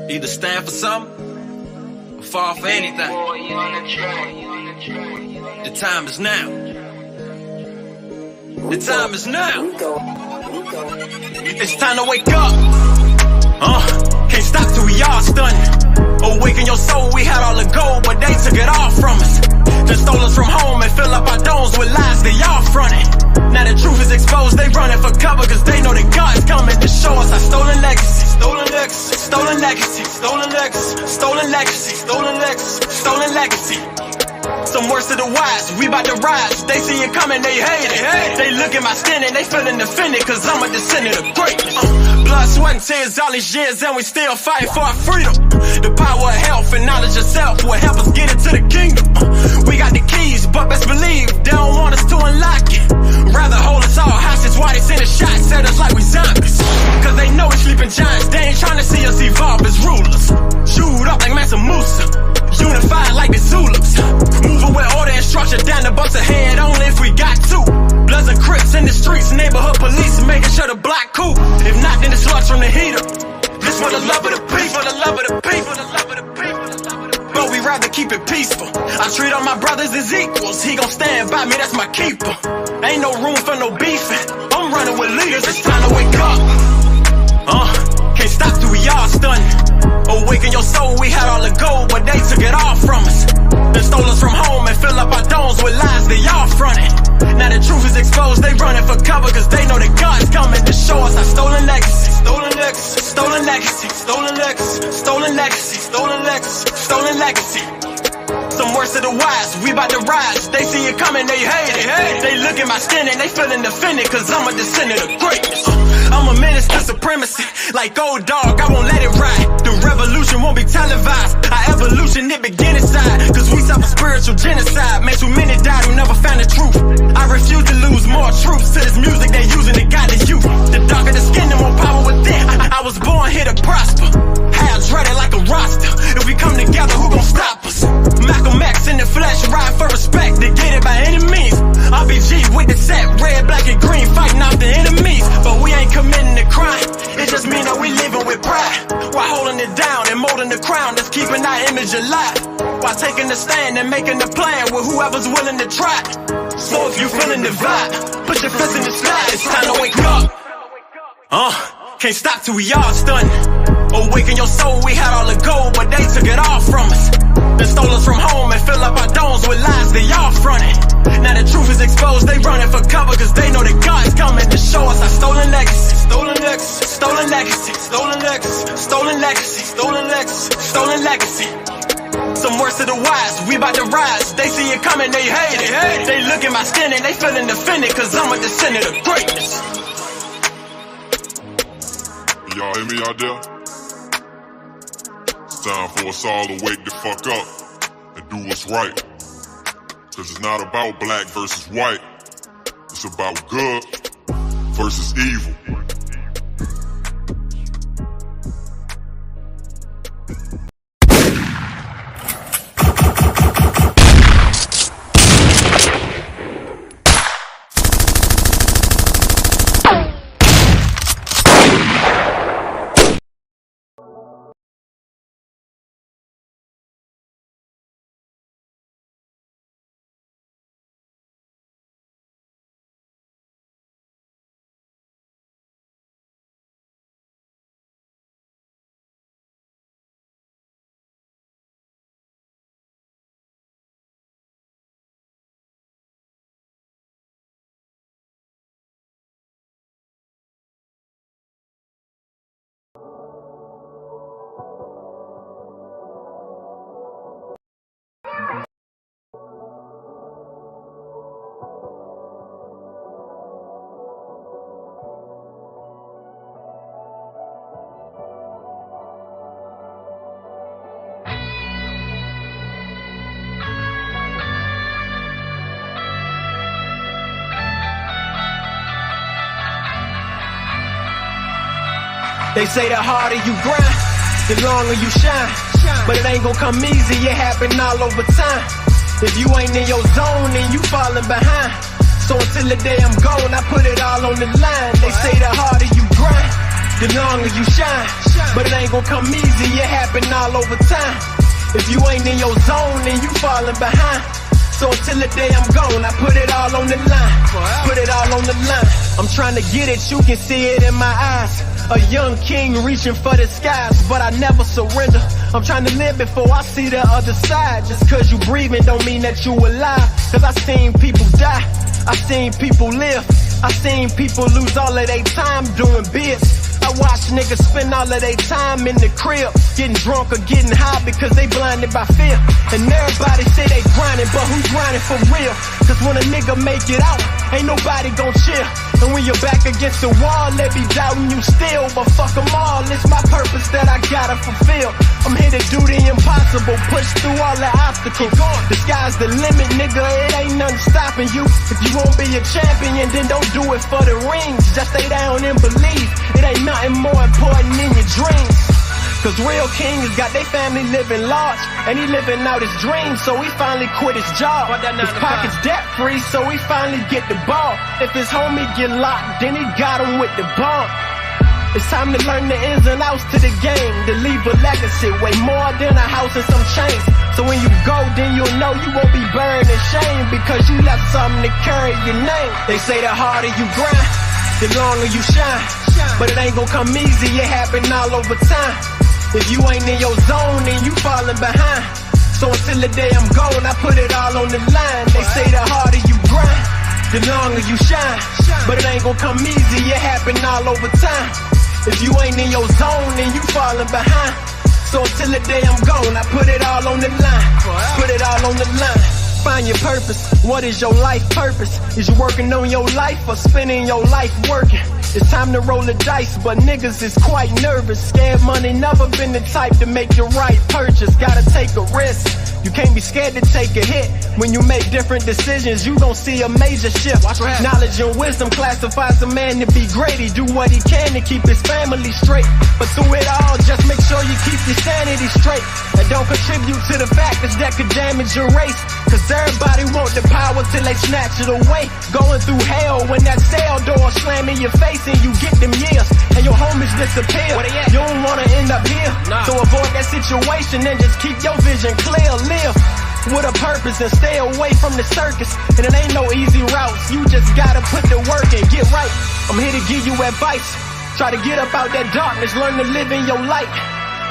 Either stand for something or fall for anything. The time is now. The time is now. It's time to wake up. Can't stop till we all stunned. Awaken your soul, we had all the gold, but they took it all from us. Just stole us from home and fill up our domes with lies they all fronted. Now the truth is exposed, they running for cover, cause they know that God's coming to show us our stolen legacy. Stolen legacy, stolen legacy, stolen legacy, stolen legacy, stolen legacy, stolen legacy. Some words to the wise, we bout to rise. They see it coming, they hate it. They look at my standing, they feeling offended, cause I'm a descendant of greatness. Blood, sweat, and tears all these years, and we still fight for our freedom. The power of health and knowledge of self will help us get into the kingdom. We got the keys, but best believe they don't want us to unlock it. Rather hold us all hostage while they send a shot, set us like we zombies. Cause they know we sleeping giants, they ain't trying to see us evolve as rulers. Chewed up like Mansa Musa, unified like the Zulus. Moving with order and structure, down the bus ahead only if we got to. Bloods and Crips in the streets, neighborhood police making sure the block cool. If not, then the slugs from the heater. This for the love of the people, for the love of the people, the love of the people, the love of the people. But we rather keep it peaceful. I treat all my brothers as equals. He gon' stand by me, that's my keeper. Ain't no room for no beefing. I'm running with leaders, it's time to wake up. Can't stop till we all stunned. Awaken your soul, we had all the gold, but they took it all from us. They stole us from home and fill up our domes with lies they all fronted. Now the truth is exposed, they running for cover, cause they know that God's coming to show us our stolen legacy. Stolen legacy, stolen legacy, stolen legacy, stolen legacy, stolen legacy, stolen legacy. Some words to the wise, we bout to rise. They see it coming, they hate it. They look at my standing, they feeling offended, cause I'm a descendant of greatness. I'm a menace to supremacy, like old dog, I won't let it ride. The revolution won't be televised, our evolution, it begin inside. Cause we suffer spiritual genocide, man, too many died who never found the truth. I refuse to lose more troops to this music they using to guide the youth. The darker the skin, the more power within. I was born here to prosper, halves ready like a roster. If we come together, who gon' stop us? Malcolm X in the flesh, ride for respect, to get it by any means. RBG with the set, red, black, and green, fighting off the enemies. But we ain't committing a crime, it just mean that we living with pride. While holding it down and molding the crown that's keeping our image alive. While taking the stand and making the plan with whoever's willing to try. So if you feeling the vibe, put your fist in the sky, it's time to wake up. Can't stop till we all stunned. Awaken your soul, we had all the gold, but they took it all from us. They stole us from home and fill up our domes with lies they all fronted. Now the truth is exposed, they running for cover, cause they know that God's coming to show us our stolen legacy. Stolen legacy, stolen legacy, stolen legacy, stolen legacy, stolen legacy, stolen legacy. Some words to the wise, we bout to rise. They see it coming, they hate it. They look at my standing, they feeling offended, cause I'm a descendant of greatness. Y'all hear me out there? It's time for us all to wake the fuck up and do what's right. Cause it's not about black versus white. It's about good versus evil. They say the harder you grind, the longer you shine. But it ain't gon' come easy, it happen all over time. If you ain't in your zone, then you falling behind. So until the day I'm gone, I put it all on the line. They say the harder you grind, the longer you shine. But it ain't gon' come easy, it happen all over time. If you ain't in your zone, then you falling behind. So until the day I'm gone, I put it all on the line. Put it all on the line. I'm trying to get it, you can see it in my eyes. A young king reaching for the skies, but I never surrender. I'm trying to live before I see the other side. Just cause you breathing don't mean that you alive. Cause I seen people die, I seen people live, I seen people lose all of their time doing bits. I watch niggas spend all of their time in the crib, getting drunk or getting high because they blinded by fear. And everybody say they grinding, but who's grinding for real? Cause when a nigga make it out, ain't nobody gon' chill. And when you're back against the wall, they be doubting you still. But fuck them all, it's my purpose that I gotta fulfill. I'm here to do the impossible, push through all the obstacles. The sky's the limit, nigga, it ain't nothing stopping you. If you won't be a champion, then don't do it for the rings. Just stay down and believe, it ain't nothing more important than your dreams. Cause real kings got their family living large, and he living out his dreams, so he finally quit his job. His pockets debt free, so he finally get the ball. If his homie get locked, then he got him with the bomb. It's time to learn the ins and outs to the game, to leave a legacy way more than a house and some chains. So when you go, then you'll know you won't be buried in shame, because you left something to carry your name. They say the harder you grind, the longer you shine. But it ain't gon' come easy, it happen all over time. If you ain't in your zone, then you falling behind. So until the day I'm gone, I put it all on the line. They say the harder you grind, the longer you shine. But it ain't gon' come easy, it happen all over time. If you ain't in your zone, then you falling behind. So until the day I'm gone, I put it all on the line. Put it all on the line. Find your purpose. What is your life purpose? Is you working on your life or spending your life working? It's time to roll the dice, but niggas is quite nervous. Scared money, never been the type to make the right purchase. Gotta take a risk. You can't be scared to take a hit. When you make different decisions, you gon' see a major shift. Knowledge and wisdom classifies a man to be great. He do what he can to keep his family straight. But through it all, just make sure you keep your sanity straight. And don't contribute to the factors that could damage your race. Cause everybody want the power till they snatch it away. Going through hell when that cell door slam in your face and you get them years and your homies disappear. You don't wanna end up here, so avoid that situation and just keep your vision clear. Live with a purpose and stay away from the circus. And it ain't no easy routes, you just gotta put the work and get right. I'm here to give you advice. Try to get up out that darkness, learn to live in your light.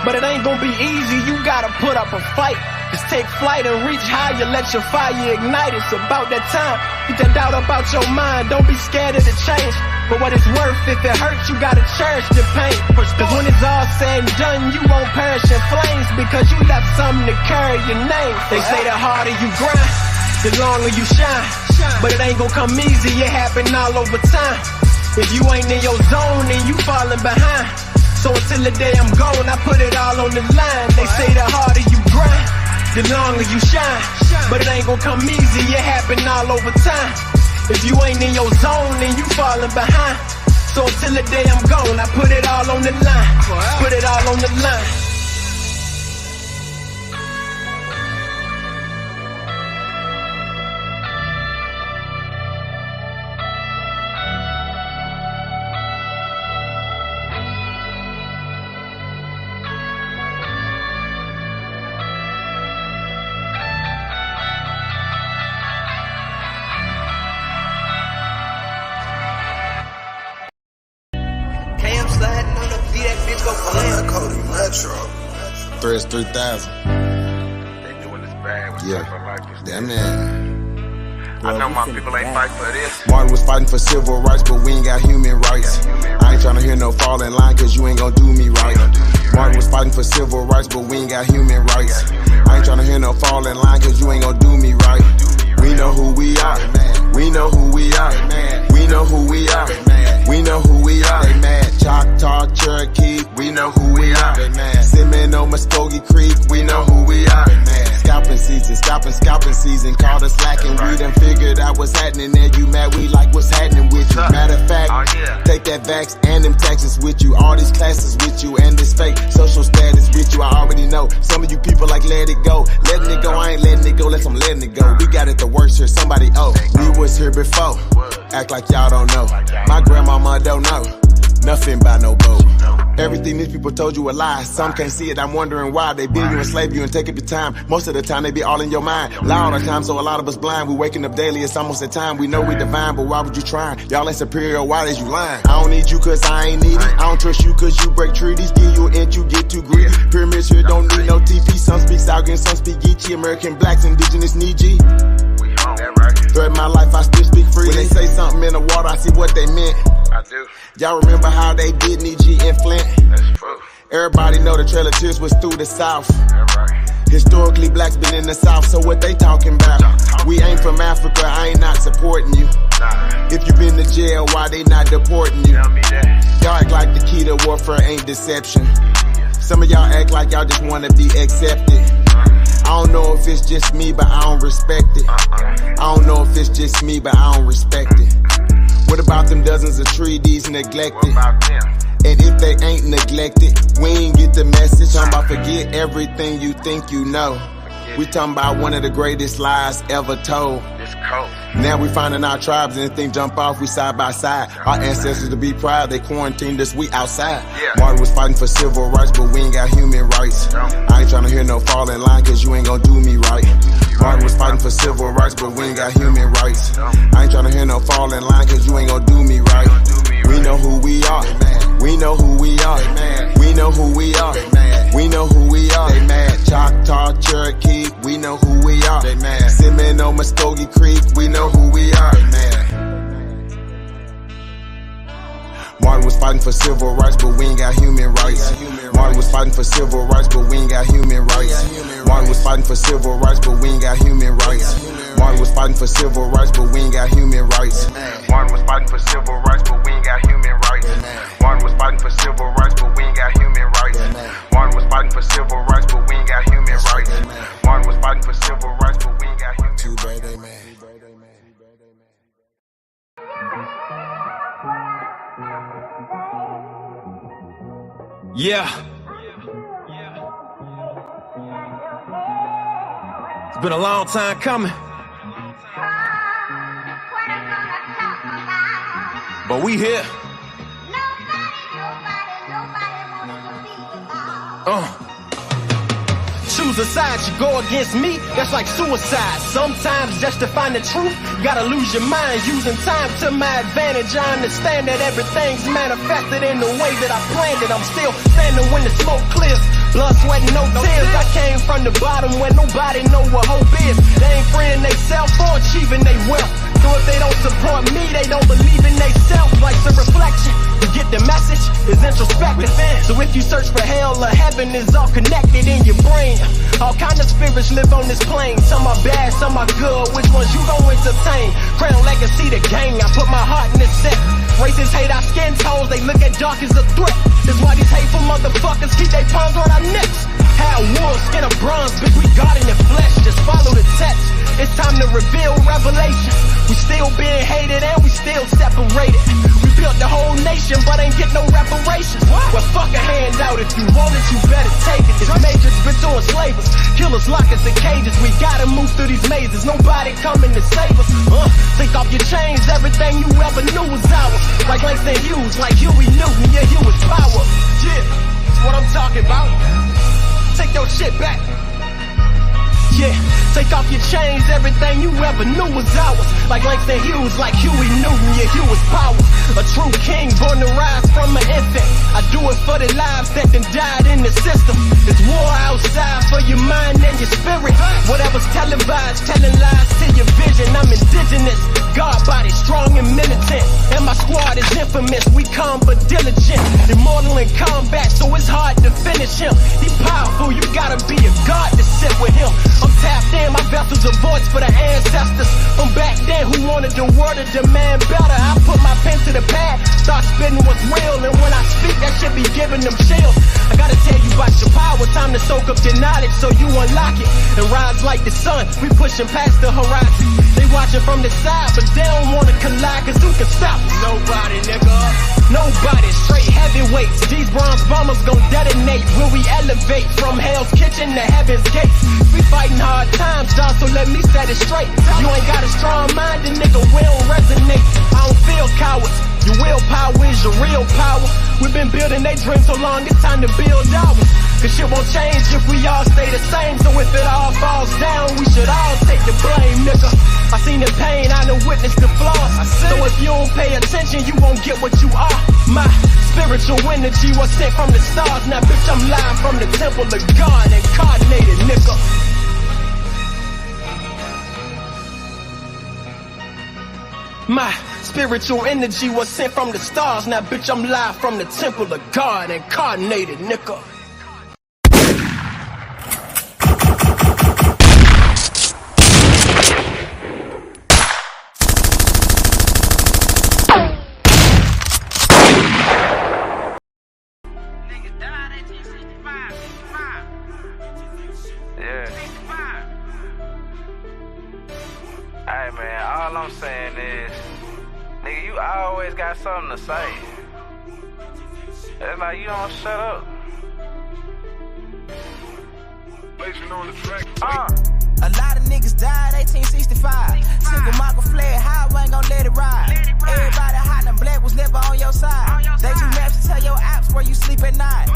But it ain't gonna be easy, you gotta put up a fight. Just take flight and reach higher, let your fire ignite. It's about that time. Get that doubt about your mind, don't be scared of the change. But what it's worth, if it hurts, you gotta cherish the pain. Cause when it's all said and done, you won't perish in flames, because you left something to carry your name. They say the harder you grind, the longer you shine. But it ain't gon' come easy, it happen all over time. If you ain't in your zone, then you falling behind. So until the day I'm gone, I put it all on the line. They say the harder you grind, the longer you shine. But it ain't gon' come easy, it happen all over time. If you ain't in your zone, then you falling behind. So until the day I'm gone, I put it all on the line. Put it all on the line. Threads 3000. They doing this bad. Yeah. Damn man. I know my people ain't fighting for this. Martin was fighting for civil rights, but we ain't got human rights. I ain't tryna hear no fall in line, cause you ain't gon' do me right. Martin was fighting for civil rights, but we ain't got human rights. I ain't tryna hear no fall in line, cause you ain't gon' do me right. We know who we are. We know who we are. We know who we are. We know who we are. They mad. Choctaw, Cherokee, we know who we are. Seminole, Muskogee Creek, we know who we are. Scalping season, called us slacking. We done figured out what's happening there. You mad, we like what's happening with you. Matter of fact, take that vax and them taxes with you. All these classes with you and this fake social status with you. I already know some of you people like let it go. Letting it go, I ain't letting it go unless I'm letting it go. We got it the worst here, somebody we was here before. Act like y'all don't know. My grandmama don't know nothing about no boat. Everything these people told you a lie. Some can't see it, I'm wondering why. They build you, enslave you, and take up your time. Most of the time, they be all in your mind. Lie all the time, so a lot of us blind. We waking up daily, it's almost that time. We know we divine, but why would you try? Y'all ain't superior, why is you lying? I don't need you cause I ain't needy. I don't trust you cause you break treaties. Give you an inch, you get too greedy. Pyramids here don't need no TP. Some speak Salgan, some speak Geechee. American blacks, indigenous need G. Threat my life, I still speak freely. When they say something in the water, I see what they meant. I do. Y'all remember how they did need G in Flint? That's true. Everybody know the Trail of Tears was through the South. That's right. Historically, blacks been in the South, so what they talking about? We ain't from Africa, I ain't not supporting you. Nah. If you been to jail, why they not deporting you? Tell me that. Y'all act like the key to warfare ain't deception. Some of y'all act like y'all just wanna be accepted. I don't know if it's just me, but I don't respect it. I don't know if it's just me, but I don't respect it. What about them dozens of treaties neglected? What about them? And if they ain't neglected, we ain't get the message. Talking about forget everything you think you know. We talking about one of the greatest lies ever told. It's cold. Now we finding our tribes, anything jump off, we side by side. Our ancestors to be proud, they quarantined us, we outside. Martin was fighting for civil rights, but we ain't got human rights. I ain't trying to hear no fall in line, cause you ain't gonna do me right. Martin was fighting for civil rights, but we ain't got human rights. I ain't trying to hear no fall in line, cause you ain't gonna do me right. We know who we are. We know who we are. We know who we are. We know who we are. They mad. Choctaw, Cherokee, we know who we are. They mad. Seminole, Muskogee Creek, we know who we are. They mad. Martin was fighting for civil rights, but we ain't got human rights. Martin was fighting for civil rights, but we ain't got human rights. Martin was fighting for civil rights, but we ain't got human rights. Martin was fighting for civil rights, but we ain't got human rights. Martin was fighting for civil rights, but we ain't got human rights. Martin was fighting for civil rights, but we ain't got human rights. Martin was fighting for civil rights, but we ain't got human rights. Martin was fighting for civil rights, but we ain't got human rights. Too bad they mad. Yeah. It's been a long time coming. But we here. Choose a side, you go against me, that's like suicide. Sometimes just to find the truth, you gotta lose your mind. Using time to my advantage, I understand that everything's manifested in the way that I planned it. I'm still standing when the smoke clears. Blood, sweat, and no tears. I came from the bottom where nobody know what hope is. They ain't freeing themselves or achieving their wealth. So if they don't support me, they don't believe in themselves. Life's a reflection. To get the message is introspective. So if you search for hell or heaven, it's all connected in your brain. All kind of spirits live on this plane. Some are bad, some are good. Which ones you gon' entertain? Crown Legacy, the gang. I put my heart in this set. Racists hate our skin tones. They look at dark as a threat. That's why these hateful motherfuckers keep their palms on our necks. How wool, skin of bronze, bitch, we God in the flesh. Just follow the text. It's time to reveal revelation. We still being hated and we still separated. We built the whole nation, but ain't get no reparations. Well, fuck a handout. If you want it, you better take it. This major's been to enslave us. Killers lock us in cages. We gotta move through these mazes. Nobody coming to save us. Take off your chains. Everything you ever knew was ours. Like Langston Hughes, like Huey Newton. Yeah, you was power. Yeah, that's what I'm talking about. Take your shit back. Yeah, take off your chains, everything you ever knew was ours. Like Langston Hughes, like Huey Newton, yeah, you was power. A true king, born to rise from an infant. I do it for the lives that done died in the system. There's war outside for your mind and your spirit. Whatever's televised, telling lies to your vision. I'm indigenous, God body, strong and militant. And my squad is infamous, we calm but diligent. Immortal in combat, so it's hard to finish him. He powerful, you gotta be a god to sit with him. I'm tapped in, my vessel's a voice for the ancestors from back then who wanted the world to demand better. I put my pen to the pad, start spitting what's real, and when I speak, that shit be giving them chills. I gotta tell you about your power, time to soak up your knowledge so you unlock it and rise like the sun. We pushing past the horizon. They watching from the side, but they don't wanna collide, cause who can stop us? Nobody, nigga. Nobody, straight heavyweights. These bronze bombers gon' detonate when we elevate from hell's kitchen to heaven's gates. We fighting hard times, dawg, so let me set it straight. You ain't got a strong mind, the nigga, we don't resonate. I don't feel cowards. Your willpower is your real power. We've been building they dreams so long, it's time to build ours. Cause shit won't change if we all stay the same. So if it all falls down, we should all take the blame, nigga. I seen the pain, I done witnessed the flaws. So if you don't pay attention, you won't get what you are. My spiritual energy was sent from the stars. Now bitch, I'm live from the temple of God, incarnated, nigga. My spiritual energy was sent from the stars. Now bitch, I'm live from the temple of God, incarnated, nigga. Hey man, all I'm saying is, nigga, you always got something to say. It's like you don't shut up. On the track. A lot of niggas died 1865. Single Michael fled high, I ain't gon' let it ride. Everybody hot and black was never on your side. They do maps to tell your apps where you sleep at night.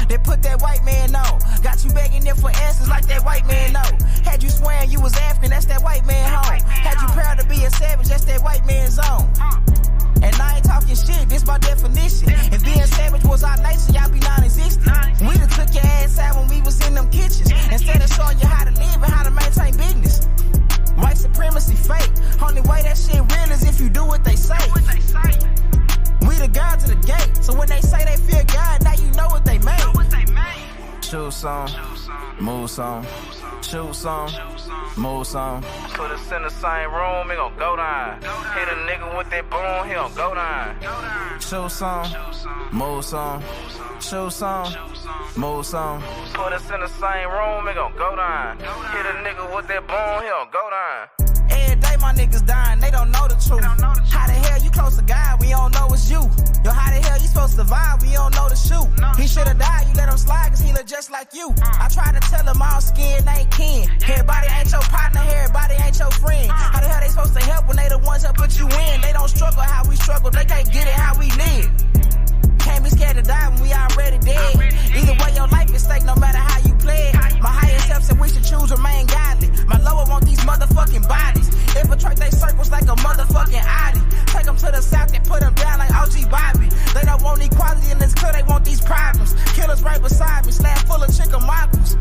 They put that white man on. Got you begging them for answers like that white man know. Had you swearing you was African, that's that white man home. Had you proud to be a savage, that's that white man's zone. And I ain't talking shit, this my definition. And being savage was our nature, y'all be non-existent. We done took your ass out when we was in them kitchens. Instead of showing you how to live and how to maintain business. White supremacy fake. Only way that shit real is if you do what they say. We the guards to the gate. So when they say they fear God, now you know what they made. Shoot some, move some, shoot some, move some. Put us in the same room, it gon' go down. Hit a nigga with that boom, he gon' go down. Shoot some, move some, shoot some, move some. Put us in the same room, it gon' go down. Hit a nigga with that boom, he gon' go down. Every day my niggas dying, they don't know the truth. How the hell you close to God, we don't know it's you. Yo, how the hell you supposed to survive, we don't know the shoot. He should've died, you let him slide, cause he look just like you. I try to tell him all skin ain't kin. Everybody ain't your partner, everybody ain't your friend. How the hell they supposed to help when they the ones that put you in? They don't struggle how we struggle, they can't get it how we live. Can't be scared to die when we already dead. Either way, your life is stake no matter how you play it. My higher self said we should choose remain godly. My lower want these motherfucking bodies. Infiltrate they circles like a motherfucking Audi. Take them to the south and put them down like OG Bobby. They don't want equality in this club, they want these problems. Killers right beside me, slab full of chicken mockers.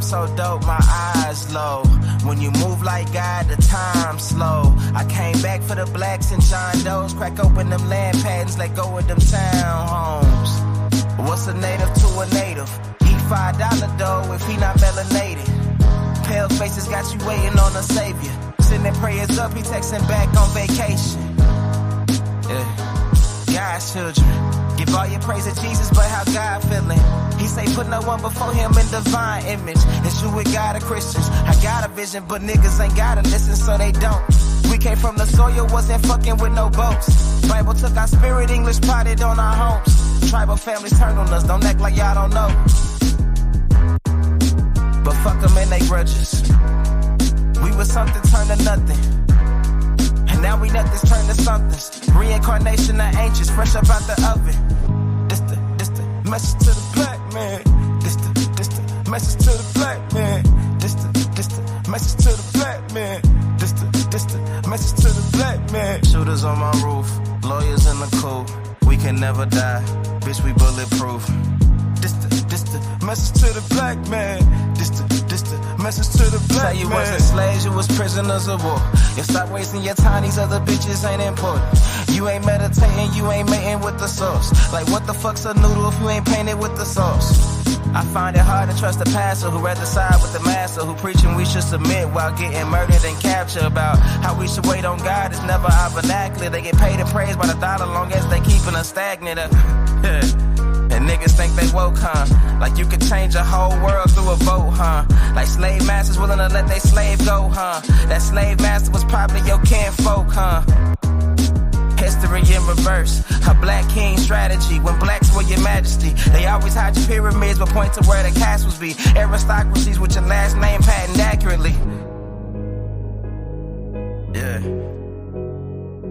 So dope, my eyes low. When you move like God, the time slow. I came back for the blacks and John Doe's. Crack open them land patents, let go of them townhomes. What's a native to a native? Eat $5 dough if he not melanated. Pale faces got you waiting on a savior. Sending prayers up, he texting back on vacation. Yeah, God's children. Give all your praise to Jesus, but how God feeling? He say put no one before him in divine image. It's you with God or Christians. I got a vision, but niggas ain't gotta listen, so they don't. We came from the soil, wasn't fucking with no boats. Bible took our spirit, English potted on our homes. Tribal families turned on us, don't act like y'all don't know. But fuck them and they grudges. We was something turned to nothing. And now we nothing's turned to somethings. Reincarnation of ancients, fresh up out the oven. This the message to the black man. This the message to the black man. This the message to the black man. This the message to the black man. Shooters on my roof, lawyers in the coop. We can never die, bitch, we bulletproof. This the message to the black man. This the message to the black man. Tell you wasn't slaves, you was prisoners of war. You stop wasting your time, these other bitches ain't important. You ain't meditating, you ain't mating with the sauce. Like what the fuck's a noodle if you ain't painted with the sauce? I find it hard to trust the pastor who rather side with the master, who preaching we should submit while getting murdered and captured. About how we should wait on God is never our vernacular. They get paid and praised by the dollar long as they keeping us stagnant. And Niggas think they woke, huh? Like you could change a whole world through a vote, huh? Like slave masters willing to let they slave go, huh? That slave master was probably your kinfolk, huh? History in reverse, a black king strategy. When blacks were your majesty, they always hide your pyramids but point to where the castles be. Aristocracies with your last name patented accurately. Yeah.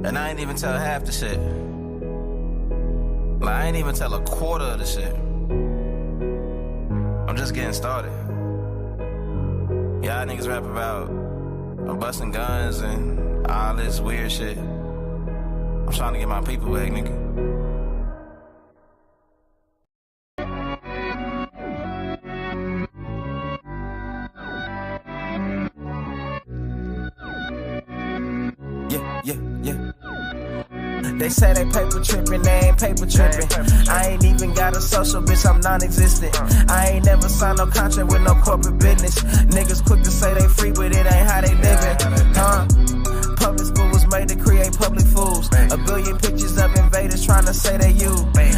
And I ain't even tell half the shit. Like, I ain't even tell a quarter of the shit. I'm just getting started. Y'all niggas rap about busting guns and all this weird shit. I'm trying to get my people back, nigga. Yeah. They say they paper trippin', they ain't paper trippin'. I ain't even got a social, bitch, I'm non-existent. I ain't never signed no contract with no corporate business. Niggas quick to say they free, but it ain't how they livin', huh? Public school was made to create public fools. A billion pictures of invaders trying to say they you.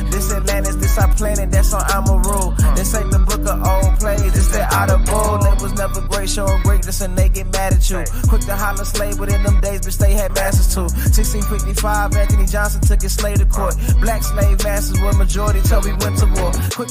This Atlantis, this our planet, that's on I'ma rule. This ain't the book of old plays, it's that audible. They was never great, showing greatness and they get mad at you. Quick to holler slave, but in them days, bitch, they had masters too. 1655, Anthony Johnson took his slave to court. Black slave masters were majority till we went to war. Quick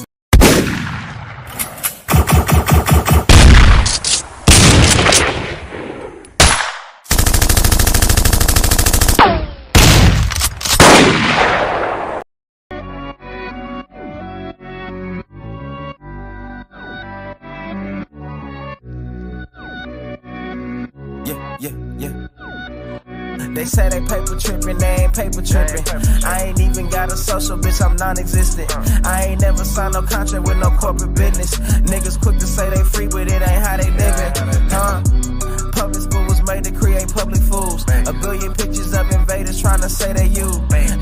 Yeah. They say they paper trippin', they ain't paper trippin'. I ain't even got a social, bitch, I'm non-existent. I ain't never signed no contract with no corporate business. Niggas quick to say they free, but it ain't how they livin', huh? Public school was made to create public fools. A billion pictures of invaders trying to say they you.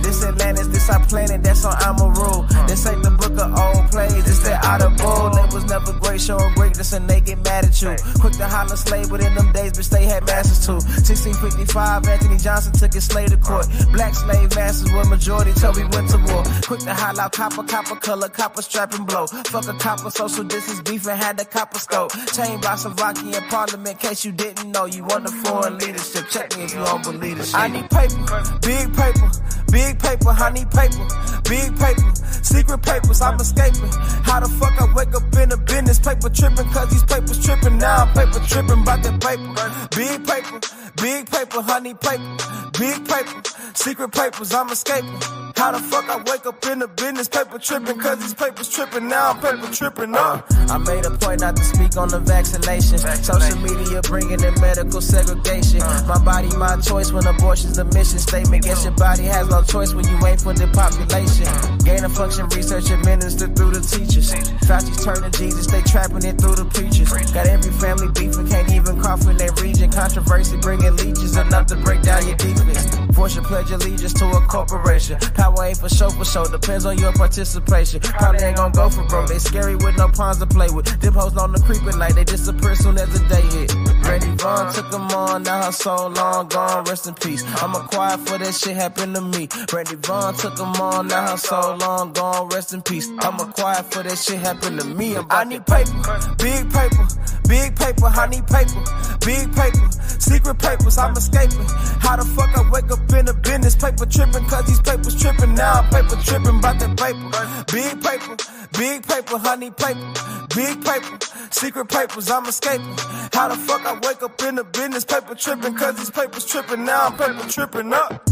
This Atlantis, this our planet, that's on I'ma rule. This ain't the book of old plays, it's that audible. They was never great, showing greatness and they get mad at you. Quick to holler slave, but in them days, bitch, they had masters too. 1655, Anthony Johnson took his slave to court. Black slave masters were majority till we went to war. Quick to holler out copper color, copper strap and blow. Fuck a copper, social distance beef and had the copper scope. Chain by Slovakia in parliament, case you didn't know. You want the foreign leadership, check me if you don't believe this shit. I need paper, big paper, I need paper, big paper, secret papers, I'm escaping. How the fuck I wake up in a business, paper tripping, cause these papers tripping, now I'm paper tripping about that paper. Big paper, I need paper, big paper, secret papers, I'm escaping. How the fuck I wake up in a business, paper tripping, cause these papers tripping, now I'm paper tripping, I made a point not to speak on the vaccination. Social media bringing in medical segregation. My body, my choice when abortion's the mission statement. Guess your body has no choice when you ain't for the population. Gain of function research administered through the teachers. Fauci's turning Jesus, they trapping it through the preachers. Got every family beefing, can't even cough in their region. Controversy bringing leeches enough to break down your defense. Force your pledge allegiance to a corporation. Power ain't for show, depends on your participation. Probably ain't gon' go for broke, they scary with no pawns to play with. Dip hoes on the creep at night, they disappear soon as the day hit. Randy Vaughn took them on, now her soul long gone, rest in peace. I'm quiet for that shit happened to me. Randy Vaughn took them on, now her soul long gone, rest in peace. I'm quiet for that shit happened to me. I need paper, big paper, I need paper, big paper, secret papers, I'm escaping. How the fuck I wake up in a business, paper tripping, cause these papers tripping, now I'm paper tripping about that paper. Big paper, I need paper, big paper, secret papers, I'm escaping. How the fuck I wake up in a business, paper tripping, cause these papers tripping, now I'm paper tripping up.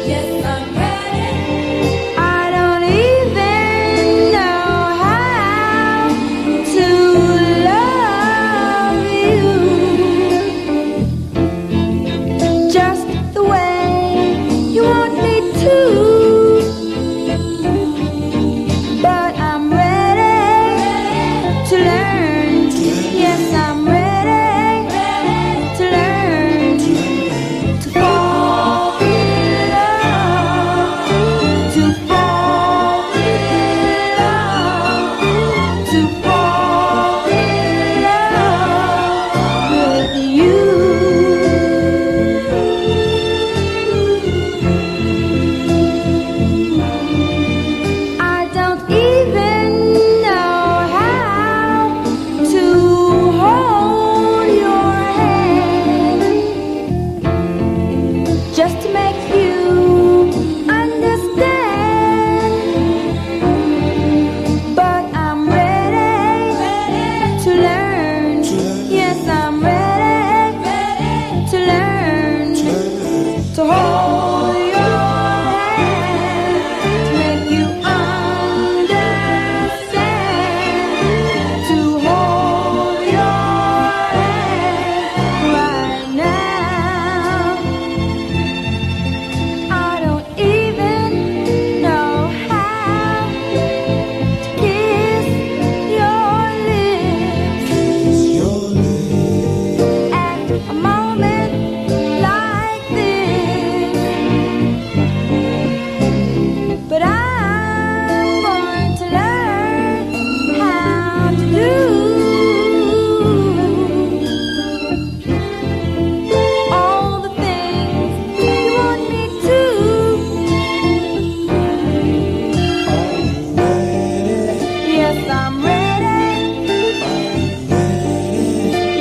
Yes, I'm ready. just to make you understand. But I'm ready to learn. Yes, I'm ready to learn to hold your hand, to make you understand, to hold your hand right now. I don't even know how to kiss your lips at a moment like this, but I'm going to learn how to do all the things you want me to. Yes, I'm ready.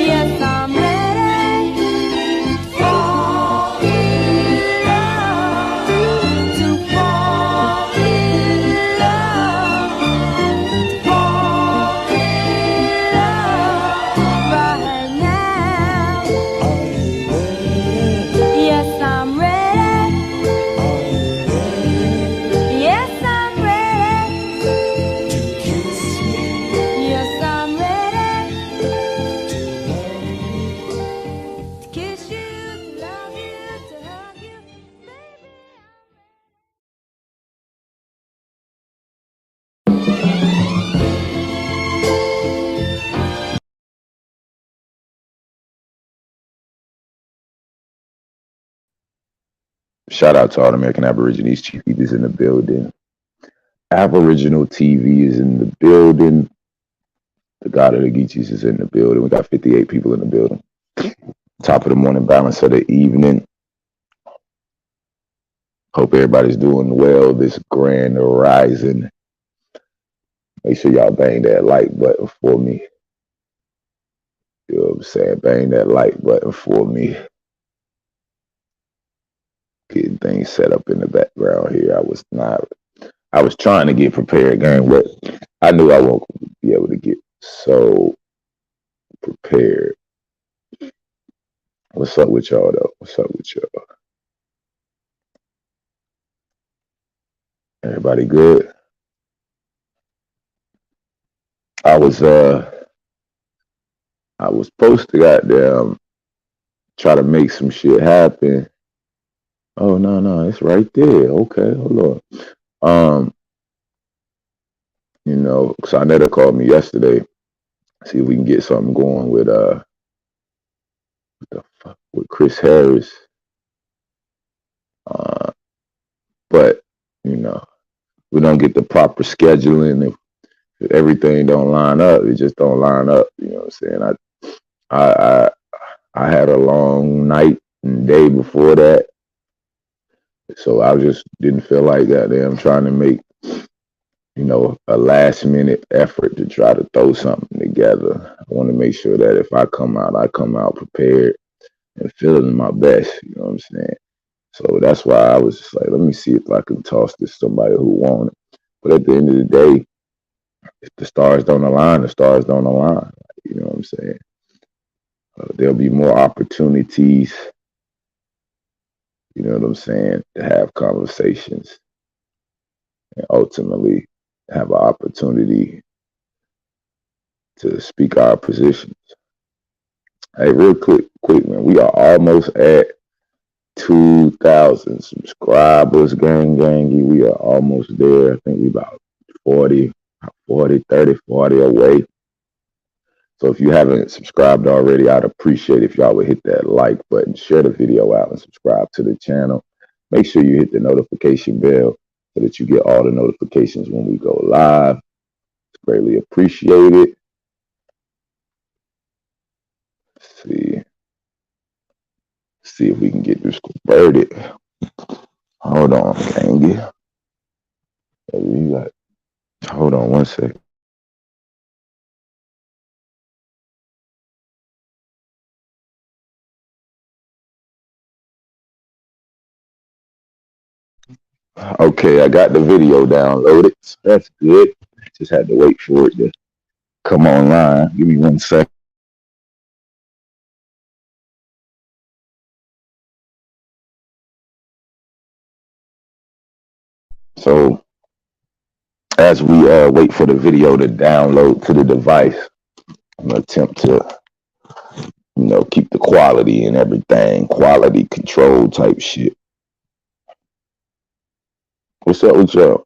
Yes, I'm ready to fall in love, to fall in love, to fall in love right now. Yes, I'm ready. Yes, I'm ready. Yes, I'm ready to kiss you, to love you, to hug you, baby. Shout out to all the American Aborigines. Chief is in the building. Aboriginal TV is in the building. The God of the Geechees is in the building. We got 58 people in the building. Top of the morning, balance of the evening. Hope everybody's doing well this grand horizon. Make sure y'all bang that like button for me. You know what I'm saying? Bang that like button for me. Getting things set up in the background here. I was trying to get prepared, gang, but I knew I won't be able to get so prepared. What's up with y'all though? What's up with y'all? Everybody good? I was supposed to goddamn try to make some shit happen. Oh no, it's right there. Okay, hold on. You know, Sonetta called me yesterday. See if we can get something going with what the fuck with Chris Harris. But you know, we don't get the proper scheduling. If everything don't line up, it just don't line up. You know what I'm saying? I had a long night and day before that, so I just didn't feel like goddamn trying to make, you know, a last minute effort to try to throw something together. I want to make sure that if I come out prepared and feeling my best. You know what I'm saying? So that's why I was just like, let me see if I can toss this to somebody who want it. But at the end of the day, if the stars don't align, the stars don't align. You know what I'm saying? There'll be more opportunities, you know what I'm saying, to have conversations and ultimately have an opportunity to speak our positions. Hey, real quick, man, we are almost at 2,000 subscribers, gangy. We are almost there. I think we about 40 away. So if you haven't subscribed already, I'd appreciate if y'all would hit that like button, share the video out, and subscribe to the channel. Make sure you hit the notification bell so that you get all the notifications when we go live. It's greatly appreciated. Let's see if we can get this converted. Hold on, gangy. Hold on one second. Okay, I got the video downloaded. So that's good. Just had to wait for it to come online. Give me 1 second. So as we wait for the video to download to the device, I'm gonna attempt to, keep the quality and everything, quality control type shit. What's up with y'all?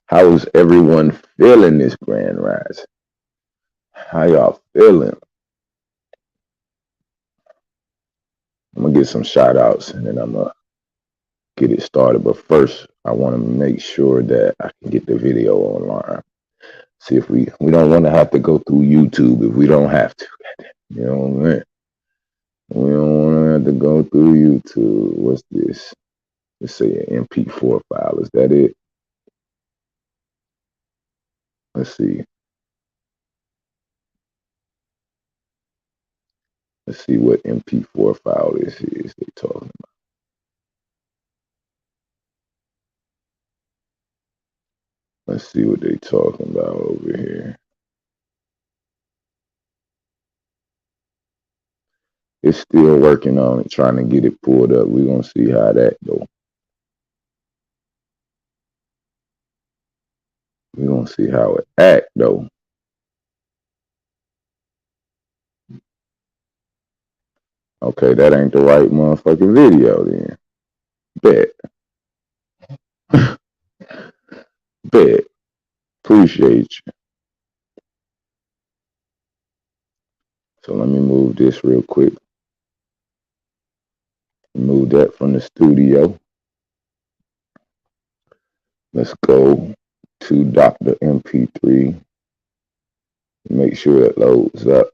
How is everyone feeling this grand rise? How y'all feeling? I'm gonna get some shout outs and then I'm gonna get it started. But first, I want to make sure that I can get the video online. See if we don't want to have to go through YouTube if we don't have to. You know what I mean? We don't want to have to go through YouTube. What's this? Let's say an MP4 file. Is that it? Let's see. Let's see what MP4 file this is they talking about. Let's see what they talking about over here. It's still working on it, trying to get it pulled up. We're gonna see how that go. We're gonna see how it act though. Okay, that ain't the right motherfucking video then. Bet. Bet. Appreciate you. So let me move this real quick. Move that from the studio. Let's go to Dr. MP3. Make sure it loads up.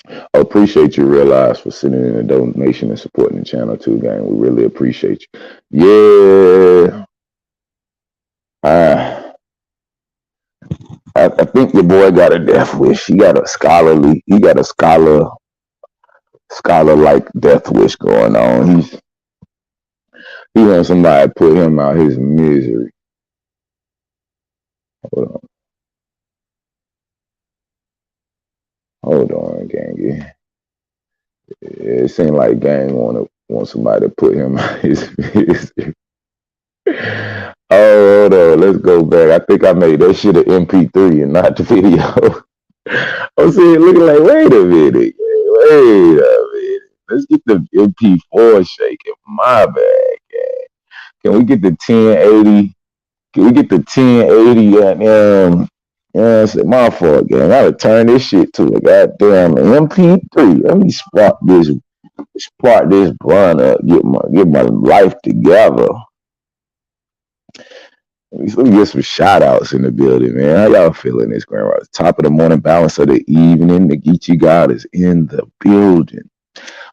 I appreciate you, Realize, for sending in a donation and supporting the channel too, gang. We really appreciate you. Yeah. I think your boy got a death wish. He got a scholar like death wish going on. He wants somebody to put him out his misery. Hold on, gang. It seems like gang want somebody to put him out his misery. Oh, hold on. Let's go back. I think I made that shit an MP3 and not the video. I'm saying, looking like, wait a minute. Let's get the MP4 shaking. My bad, gang. Can we get the 1080? Can we get the 1080? Yeah, it's my fault, gang. I gotta turn this shit to a goddamn MP3. Let me spark this blunt up. Get my life together. Let me get some shout outs in the building, man. How y'all feeling this grand rise? Top of the morning, balance of the evening. The Geechee God is in the building.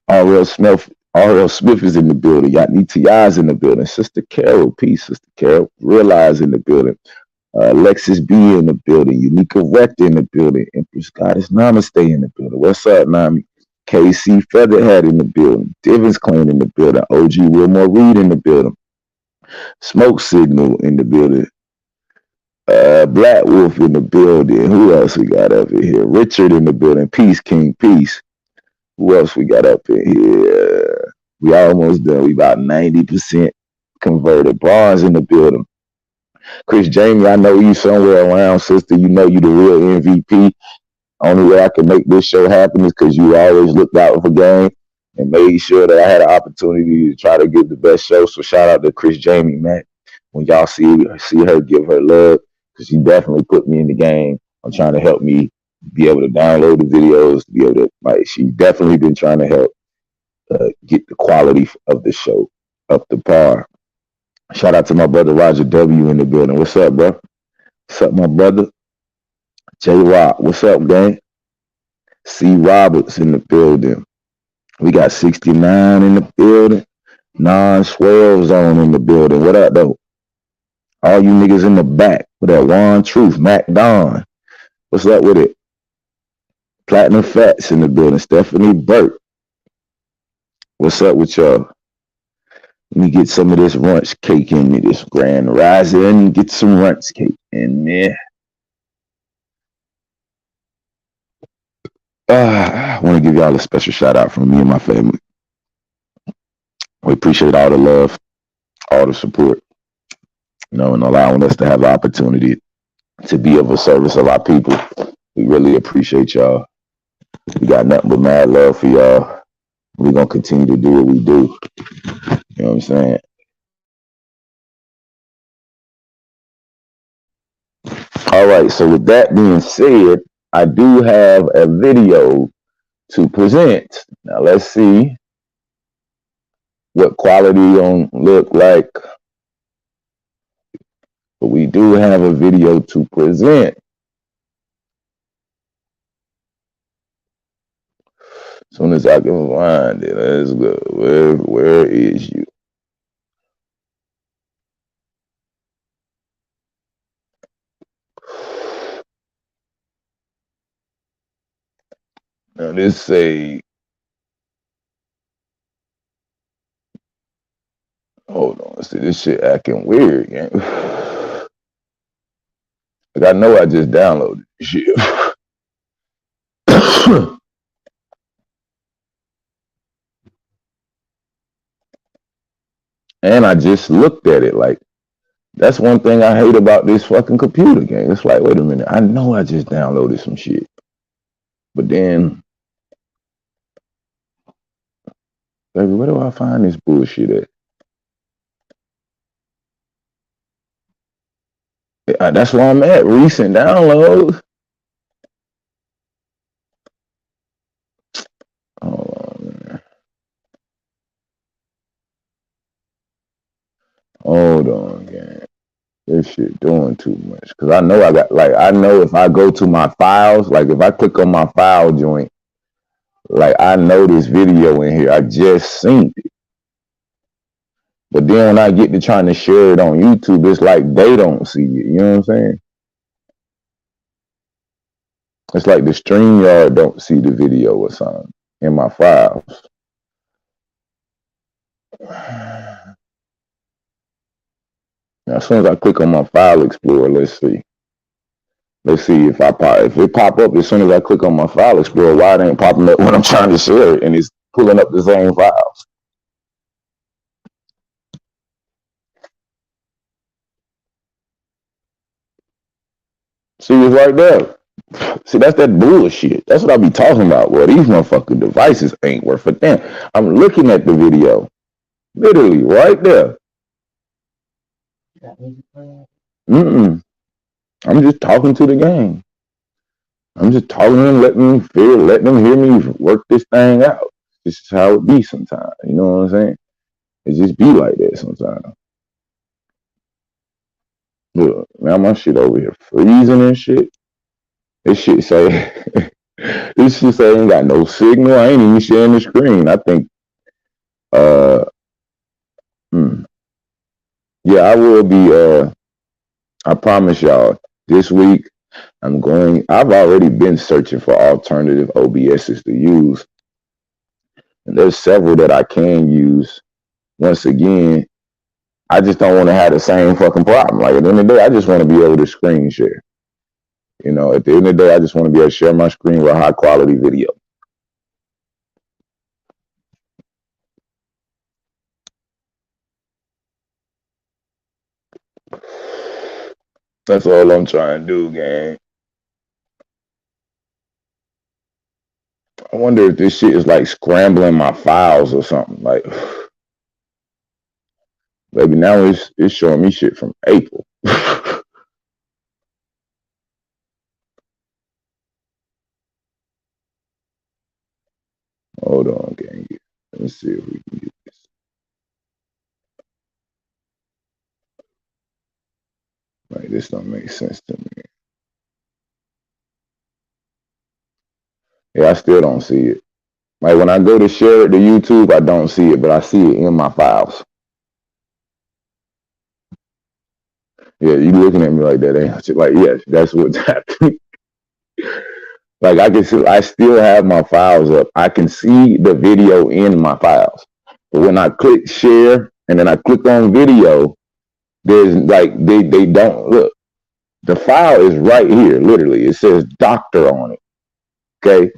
R.L. Smith is in the building. Yatni T.I.'s in the building. Sister Carol, peace. Sister Carol, Realize in the building. Alexis B in the building. Unica Rector in the building. Empress Goddess Namaste in the building. What's up, Nami? KC Featherhead in the building. Divins Clan in the building. OG Wilmore Reed in the building. Smoke Signal in the building. Black Wolf in the building. Who else we got up in here? Richard in the building. Peace King, peace. Who else we got up in here? We almost done. We about 90% converted. Barnes in the building. Chris Jamie, I know you somewhere around, sister. You know you the real MVP. Only way I can make this show happen is because you always looked out for game and made sure that I had an opportunity to try to give the best show. So shout out to Chris Jamie, man. When y'all see her, give her love, because she definitely put me in the game. I'm trying to help me be able to download the videos, to be able to, she definitely been trying to help get the quality of the show up to par. Shout out to my brother Roger W in the building. What's up, bro? What's up, my brother? J Rock, what's up, gang? C Roberts in the building. We got 69 in the building. Non-swell zone in the building. What up, though? All you niggas in the back. With that Juan Truth, Mac Don. What's up with it? Platinum Fats in the building. Stephanie Burke. What's up with y'all? Let me get some of this runch cake in me, this grand rising. Get some runch cake in me. I want to give y'all a special shout out from me and my family. We appreciate all the love, all the support, and allowing us to have the opportunity to be of a service of our people. We really appreciate y'all. We got nothing but mad love for y'all. We're going to continue to do what we do. You know what I'm saying? All right, so with that being said, I do have a video to present. Now let's see what quality gonna look like. But we do have a video to present. As soon as I can find it, let's go. Where is you? Now this say, hold on, see this shit acting weird, man. Like I know I just downloaded this shit. And I just looked at it. Like, that's one thing I hate about this fucking computer game. It's like, wait a minute, I know I just downloaded some shit. But then, baby, where do I find this bullshit at? Yeah, that's where I'm at. Recent downloads. Hold on, man. Hold on, gang. This shit doing too much. Cause I know I know if I go to my files, like if I click on my file joint, like I know this video in here. I just seen it. But then when I get to trying to share it on YouTube, it's like they don't see it. You know what I'm saying? It's like the StreamYard don't see the video or something in my files. Now, as soon as I click on my file explorer, let's see. Let's see if it pop up as soon as I click on my file explorer. Why it ain't popping up when I'm trying to share it and it's pulling up the same files? See, it's right there. See, that's that bullshit. That's what I be talking about. Well, these motherfucking devices ain't worth a damn. I'm looking at the video. Literally, right there. I'm just talking to the game. I'm just talking to them, letting them hear me work this thing out. This is how it be sometimes. You know what I'm saying? It just be like that sometimes. Look, now my shit over here freezing and shit. This shit say, this shit say ain't got no signal. I ain't even sharing the screen. I think, yeah, I will be, I promise y'all, this week, I've already been searching for alternative OBSs to use. And there's several that I can use. Once again, I just don't want to have the same fucking problem. Like at the end of the day, I just want to be able to screen share. You know, at the end of the day, I just want to be able to share my screen with a high quality video. That's all I'm trying to do, gang. I wonder if this shit is like scrambling my files or something. Like, maybe now it's showing me shit from April. Hold on, gang. Let me see if we can get this. Like, this don't make sense to me. Yeah, I still don't see it. Like, when I go to share it to YouTube, I don't see it, but I see it in my files. Yeah, you looking at me like that, ain't you? Like, yes, that's what's happening. Like, I still have my files up. I can see the video in my files. But when I click share and then I click on video, there's like, they don't look. The file is right here, literally. It says doctor on it. Okay.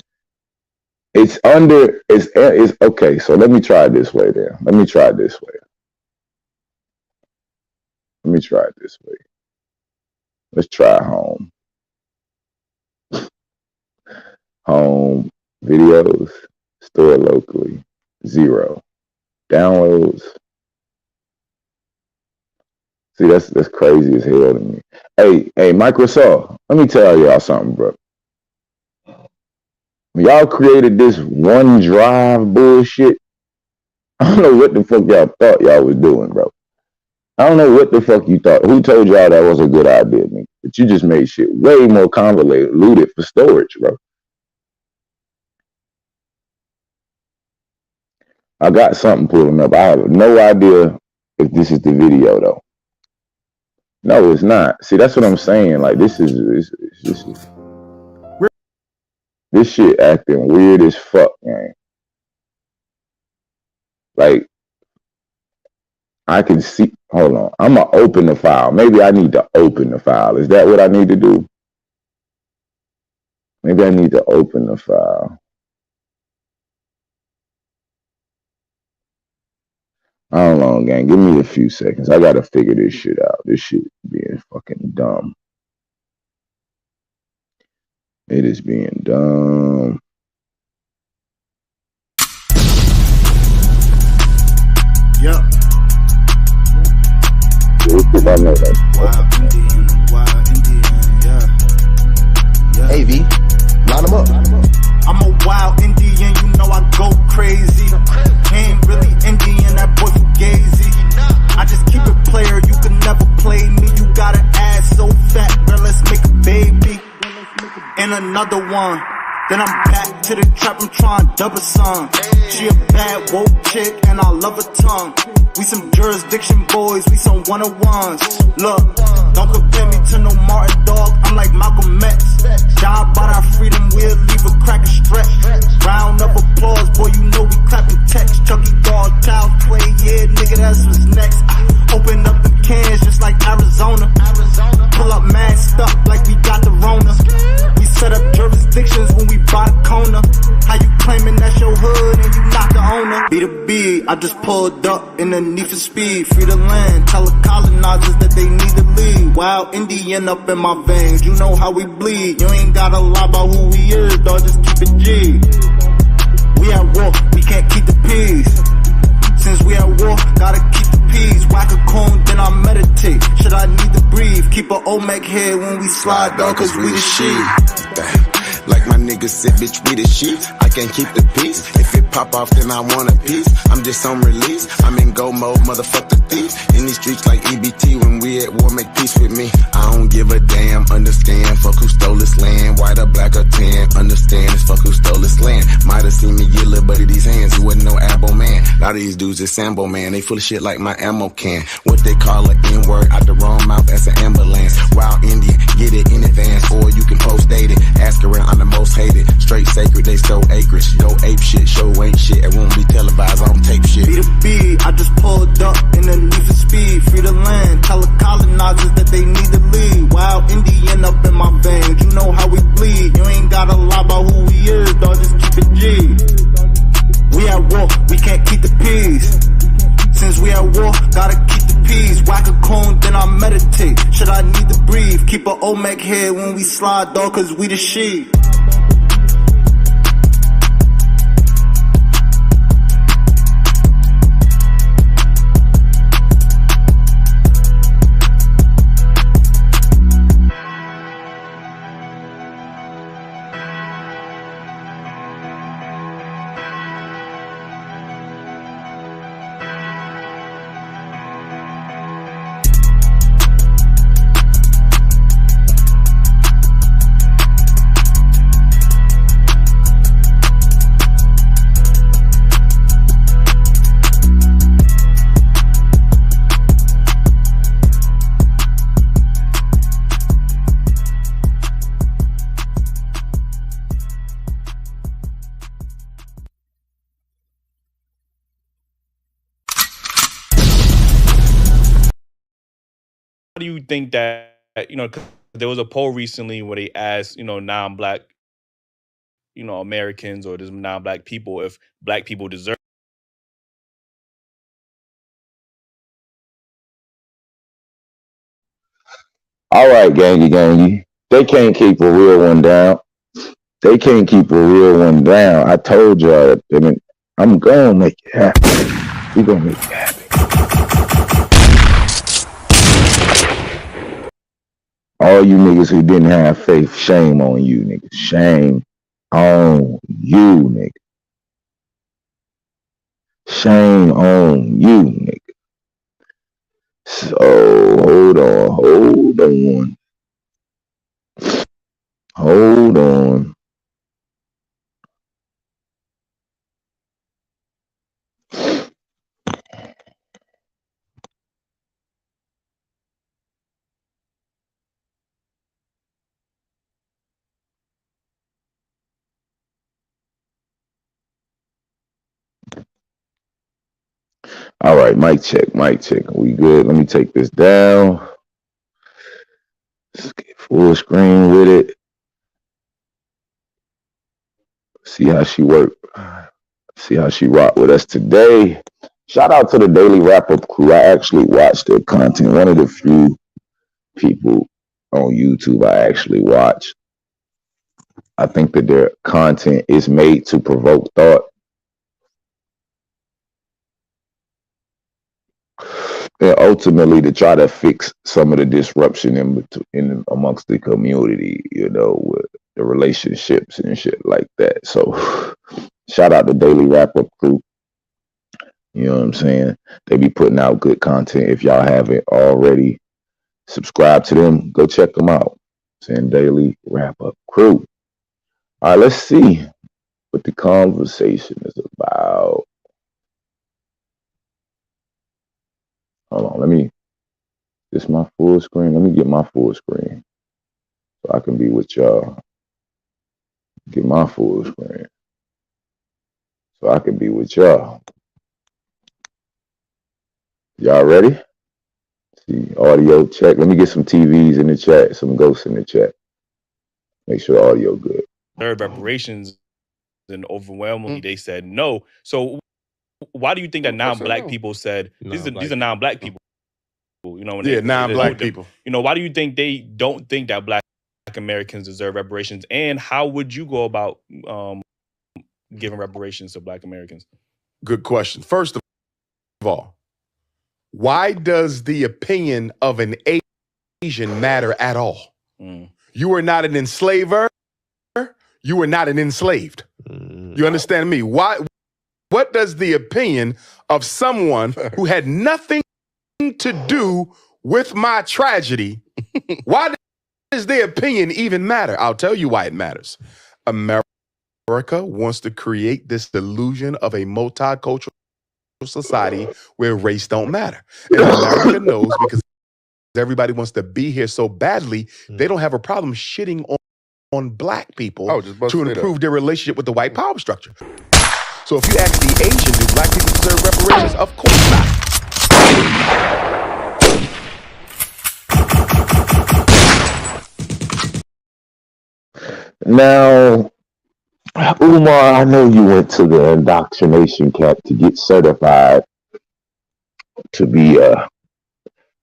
It's okay. So let me try it this way then. Let me try it this way. Let's try home. Home, videos, store locally, 0. Downloads. See, that's crazy as hell to me. Hey, Microsoft, let me tell y'all something, bro. When y'all created this OneDrive bullshit, I don't know what the fuck y'all thought y'all was doing, bro. I don't know what the fuck you thought. Who told y'all that was a good idea, nigga? But you just made shit way more convoluted for storage, bro. I got something pulling up. I have no idea if this is the video, though. No, it's not. See, that's what I'm saying. Like, this shit acting weird as fuck, man. Like, I can see. Hold on. I'm going to open the file. Maybe I need to open the file. Is that what I need to do? Maybe I need to open the file. I don't know, gang. Give me a few seconds. I got to figure this shit out. This shit being fucking dumb. It is being dumb. Yep. I know that. Wild Indian, yeah. AV, line them up. I'm a wild Indian, you know I go crazy. Ain't really Indian, that boy fugazi. I just keep it player, you can never play me. You got an ass so fat, girl, let's make a baby. And another one. Then I'm back to the trap, I'm trying to double some. She a bad woke chick and I love her tongue. We some jurisdiction boys, we some 101s. Look, don't compare me to no Martin dog, I'm like Malcolm X. Die about our freedom, we'll leave a crack and stretch. Round of applause, boy, you know we clapping text. Chucky dog, child play, yeah, nigga, that's what's next. Open up the cans just like Arizona. Pull up masked up like we got the Rona. We set up jurisdictions when we buy the corner. How you claiming that's your hood and you not the owner? Be the B, I just pulled up in the need for speed. Free the land, tell the colonizers that they need to leave. Wild Indian up in my veins, you know how we bleed. You ain't gotta lie about who we is, dog, just keep it G. We at war, we can't keep the peace. Since we at war, gotta keep the peace. Whack a cone, then I meditate. Should I need to breathe? Keep a Olmec head when we slide, dog, cause we the shit. Like my niggas said, bitch, we the shit. I can't keep the peace. If it pop off, then I want a piece. I'm just on release. I'm in go mode, motherfuck the thief. In these streets like EBT, when we at war, make peace with me. I don't give a damn, understand. Fuck who stole this land, white or black or tan. Understand, it's fuck who stole this land. Might have seen me get little buddy these hands. He wasn't no abo man. A lot of these dudes is Sambo man. They full of shit like my ammo can. What they call an N-word out the wrong mouth, that's an ambulance. Wild Indian, get it in advance, or you can post date it. Ask around, I'm the most hated. Straight sacred, they so acreage. Go ape shit, show ain't shit. It won't be televised, I don't tape shit. Be the B, I just pulled up in the need for speed. Free the land, tell the colonizers that they need to leave. Wild Indian up in my veins, you know how we bleed. You ain't gotta lie about who we is, dog, just keep it G. We at war, we can't keep the peace. Since we at war, gotta keep the peace. Whack a cone, then I meditate. Should I need to breathe? Keep a Olmec head when we slide, dog, cause we the shit. do you think that, 'cause there was a poll recently where they asked, non-black, Americans or just non-black people if black people deserve. All right, gangy. They can't keep a real one down. They can't keep a real one down. I told y'all. I mean, I'm gonna make it happen. We gonna make it happen. All you niggas who didn't have faith, shame on you, nigga. Shame on you, nigga. Shame on you, nigga. So hold on. All right, mic check. We good? Let me take this down. Let's get full screen with it. See how she work. See how she rock with us today. Shout out to the Daily Wrap-Up crew. I actually watched their content. One of the few people on YouTube I actually watch. I think that their content is made to provoke thought. And ultimately to try to fix some of the disruption in amongst the community, with the relationships and shit like that. So shout out to Daily Wrap-Up crew. You know what I'm saying? They be putting out good content. If y'all haven't already, subscribe to them. Go check them out. Saying Daily Wrap-Up crew. All right, let's see what the conversation is about. Hold on, this my full screen. Let me get my full screen so I can be with y'all. Get my full screen so I can be with y'all. Y'all ready? See, audio check. Let me get some TVs in the chat, some ghosts in the chat. Make sure audio good. Reparations, and overwhelmingly they said no. So why do you think that non-black people said these are non-black people? Non-black people. Why do you think they don't think that black Americans deserve reparations? And how would you go about giving reparations to black Americans? Good question. First of all, why does the opinion of an Asian matter at all? You are not an enslaver. You are not an enslaved. You understand me? Why? What does the opinion of someone who had nothing to do with my tragedy, why does their opinion even matter? I'll tell you why it matters. America wants to create this delusion of a multicultural society where race don't matter. And America knows, because everybody wants to be here so badly, they don't have a problem shitting on black people to improve their relationship with the white power structure. So if you ask the Asian, do black people deserve reparations? Of course not. Now, Umar, I know you went to the indoctrination camp to get certified to be a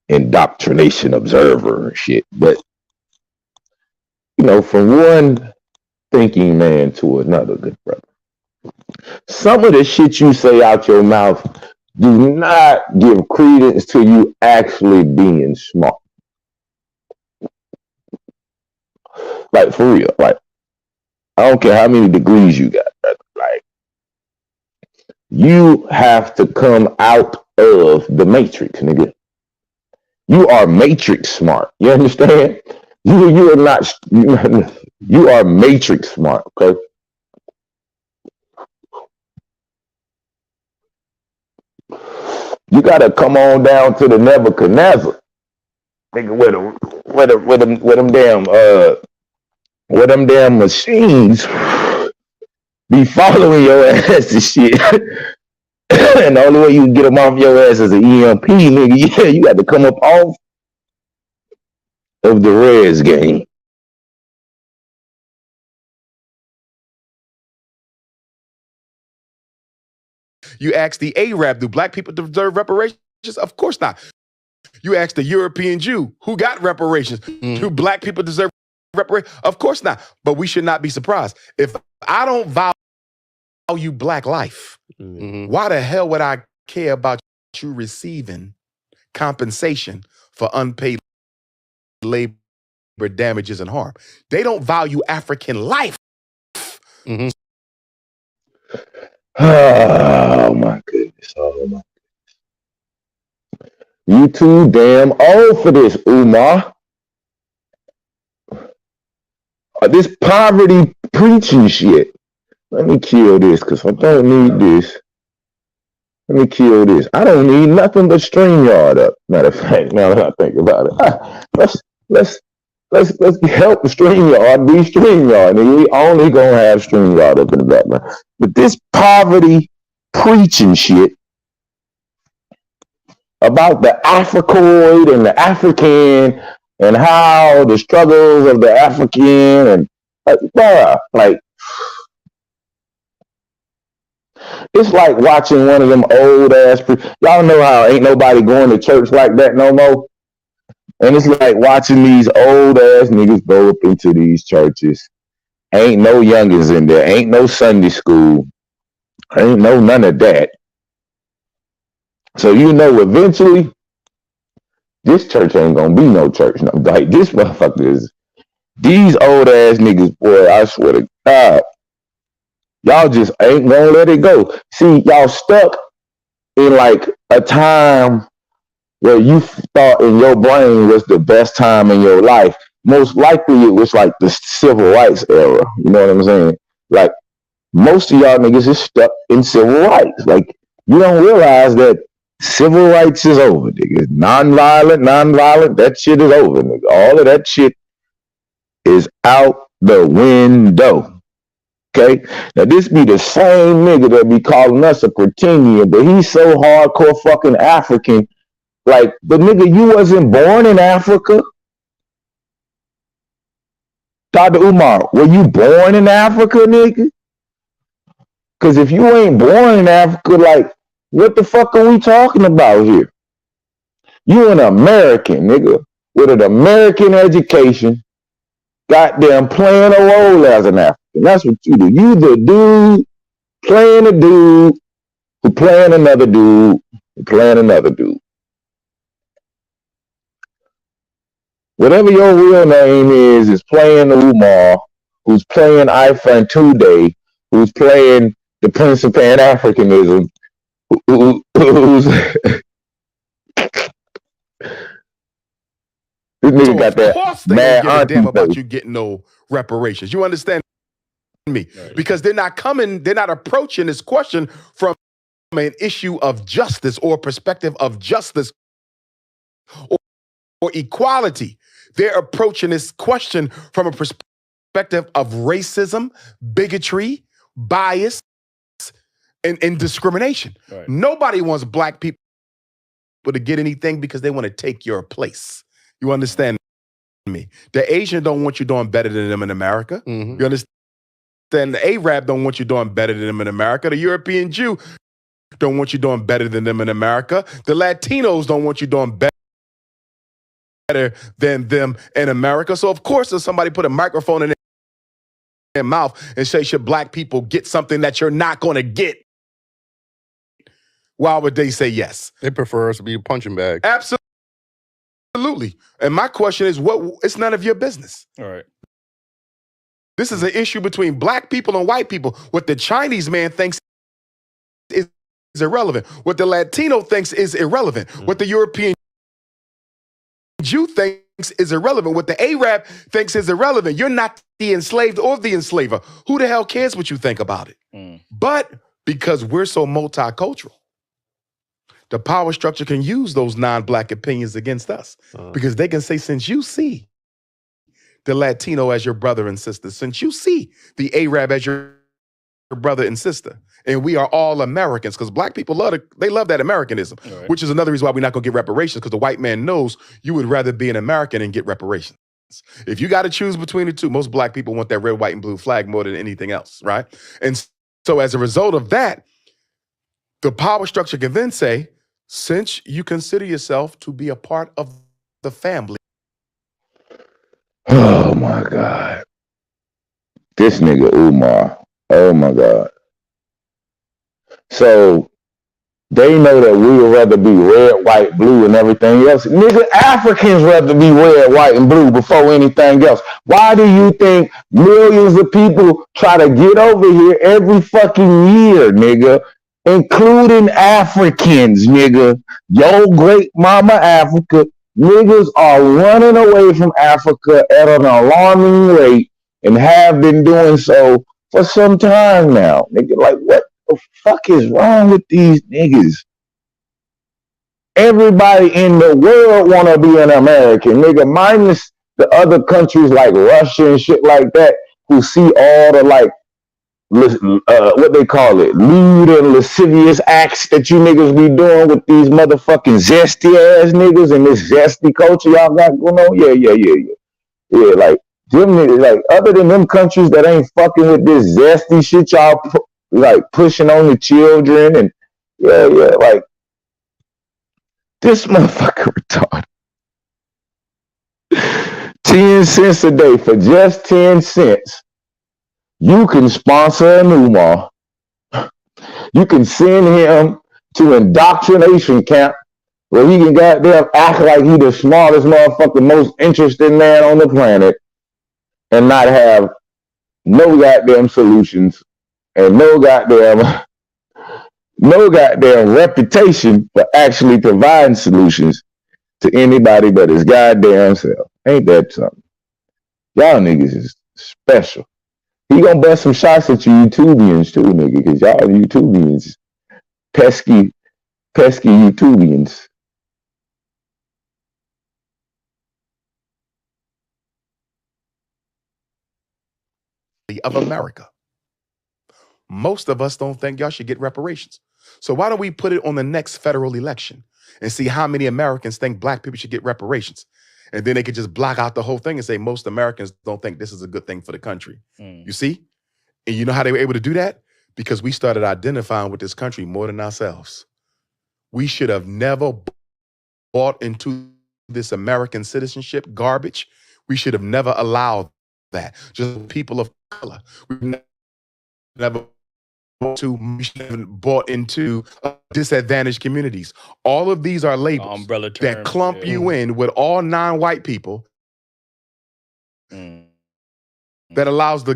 indoctrination observer and shit, but from one thinking man to another, good brother, some of the shit you say out your mouth do not give credence to you actually being smart. Like, for real. Like, I don't care how many degrees you got, brother. Like, you have to come out of the matrix, nigga. You are matrix smart. You understand? You are not. You are matrix smart. Okay. You gotta come on down to the Nebuchadnezzar, nigga, where them damn machines be following your ass and shit. And the only way you can get them off your ass is an EMP, nigga. Yeah, you got to come up off of the Reds game. You ask the Arab, do black people deserve reparations? Of course not. You ask the European Jew, who got reparations? Do black people deserve reparations? Of course not. But we should not be surprised. If I don't value black life, why the hell would I care about you receiving compensation for unpaid labor damages and harm? They don't value African life. Oh my goodness. Oh my goodness. You too damn old for this, Umar. This poverty preaching shit. Let me kill this because I don't need this. Let me kill this. I don't need nothing but StreamYard up. Matter of fact, now that I think about it, let's help StreamYard be StreamYard. And we only gonna have StreamYard up in the background. But this poverty preaching shit about the Africoid and the African and how the struggles of the African and like it's like watching one of them old ass. Y'all know how ain't nobody going to church like that no more. And it's like watching these old ass niggas go up into these churches. Ain't no youngins in there. Ain't no Sunday school. Ain't no none of that. So you know eventually this church ain't gonna be no church. No, like this motherfucker is. These old ass niggas, boy, I swear to God, y'all just ain't gonna let it go. See, y'all stuck in like a time where you thought in your brain was the best time in your life. Most likely it was like the civil rights era. You know what I'm saying? Like most of y'all niggas is stuck in civil rights. Like you don't realize that civil rights is over, nigga. Nonviolent, that shit is over, nigga. All of that shit is out the window. Okay? Now this be the same nigga that be calling us a Pretinian, but he's so hardcore fucking African. Like, but nigga, you wasn't born in Africa. Dr. Umar, were you born in Africa, nigga? Because if you ain't born in Africa, like, what the fuck are we talking about here? You an American, nigga, with an American education, goddamn playing a role as an African. That's what you do. You the dude playing a dude who playing another dude who playing another dude. Whatever your real name is playing Umar, who's playing Ifan Today, who's playing the Prince of Pan-Africanism, who's this nigga got that. Of course they don't give a damn about you getting no reparations. You understand me? Right. Because they're not approaching this question from an issue of justice or perspective of justice or equality. They're approaching this question from a perspective of racism, bigotry, bias, and discrimination. Right. Nobody wants black people to get anything because they want to take your place. You understand me? The Asian don't want you doing better than them in America. You understand? The Arab don't want you doing better than them in America. The European Jew don't want you doing better than them in America. The Latinos don't want you doing better than them in America. So of course, if somebody put a microphone in their mouth and say, should black people get something that you're not going to get? Why would they say yes? They prefer us to be a punching bag. Absolutely. And my question is, it's none of your business. All right. This is an issue between black people and white people. What the Chinese man thinks is irrelevant. What the Latino thinks is irrelevant. What the European Jew thinks is irrelevant. What the Arab thinks is irrelevant. You're not the enslaved or the enslaver. Who the hell cares what you think about it? But because we're so multicultural, the power structure can use those non-black opinions against us because they can say, since you see the Latino as your brother and sister, since you see the Arab as your brother and sister, and we are all Americans because black people love that Americanism, Right. which is another reason why we're not gonna get reparations because the white man knows you would rather be an American and get reparations. If you got to choose between the two, most black people want that red, white, and blue flag more than anything else, right? And so as a result of that, the power structure can then say, since you consider yourself to be a part of the family. Oh my God. This nigga Umar. Oh my God. So they know that we would rather be red, white, blue, and everything else. Nigga, Africans rather be red, white, and blue before anything else. Why do you think millions of people try to get over here every fucking year, nigga? Including Africans, nigga. Your great mama Africa. Niggas are running away from Africa at an alarming rate and have been doing so for some time now. Nigga, like, what the fuck is wrong with these niggas? Everybody in the world want to be an American, nigga, minus the other countries like Russia and shit like that, who see all the, like, what they call it, lewd and lascivious acts that you niggas be doing with these motherfucking zesty ass niggas and this zesty culture y'all got going on. Yeah, like, them niggas, like, other than them countries that ain't fucking with this zesty shit y'all like pushing on the children and like, this motherfucker retarded. 10 cents a day. For just 10 cents, you can sponsor an Umar. You can send him to indoctrination camp where he can goddamn act like he the smartest motherfucker, most interesting man on the planet, and not have no goddamn solutions and no goddamn reputation for actually providing solutions to anybody but his goddamn self. Ain't that something? Y'all niggas is special. He gonna bust some shots at you YouTubians too, nigga, because y'all YouTubians, pesky YouTubians. Of America. Most of us don't think y'all should get reparations. So why don't we put it on the next federal election and see how many Americans think black people should get reparations? And then they could just block out the whole thing and say most Americans don't think this is a good thing for the country. You see? And you know how they were able to do that? Because we started identifying with this country more than ourselves. We should have never bought into this American citizenship garbage. We should have never allowed that. Just people of color. We never bought into disadvantaged communities. All of these are labels umbrella terms, that clump you in with all non-white people that allows the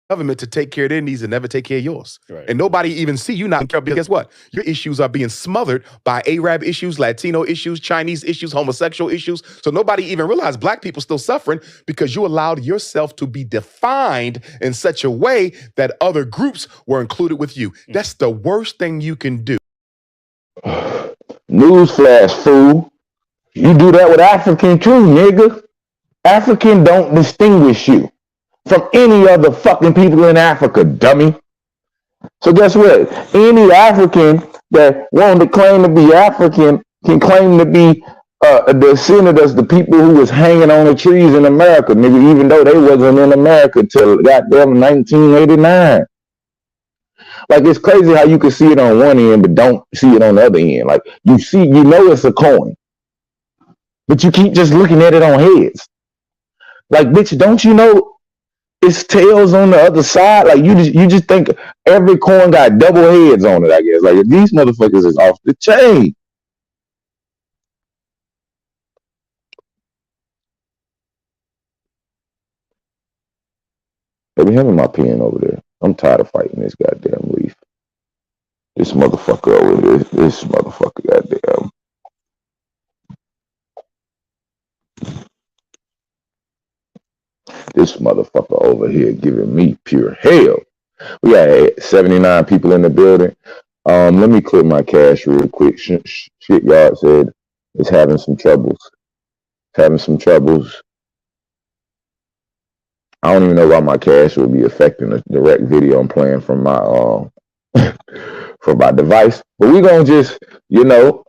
government to take care of their needs and never take care of yours. Right. And nobody even see you not care, because guess what? Your issues are being smothered by Arab issues, Latino issues, Chinese issues, homosexual issues. So nobody even realized black people still suffering because you allowed yourself to be defined in such a way that other groups were included with you. That's the worst thing you can do. Newsflash, fool. You do that with African too, nigga. African don't distinguish you from any other fucking people in Africa, dummy. So guess what? Any African that wanted to claim to be African can claim to be a descendant of the people who was hanging on the trees in America, nigga, even though they wasn't in America till goddamn 1989. Like, it's crazy how you can see it on one end but don't see it on the other end. Like, you know it's a coin, but you keep just looking at it on heads. Like, bitch, don't you know it's tails on the other side? Like, you just think every coin got double heads on it, I guess. Like, these motherfuckers is off the chain. Baby, hand me my pen over there. I'm tired of fighting this goddamn leaf. This motherfucker over there. This motherfucker goddamn. This motherfucker over here giving me pure hell. We got 79 people in the building. Let me clear my cache real quick. Shit Yard said it's having some troubles. I don't even know why my cash will be affecting the direct video I'm playing from my from my device. But we gonna just, you know,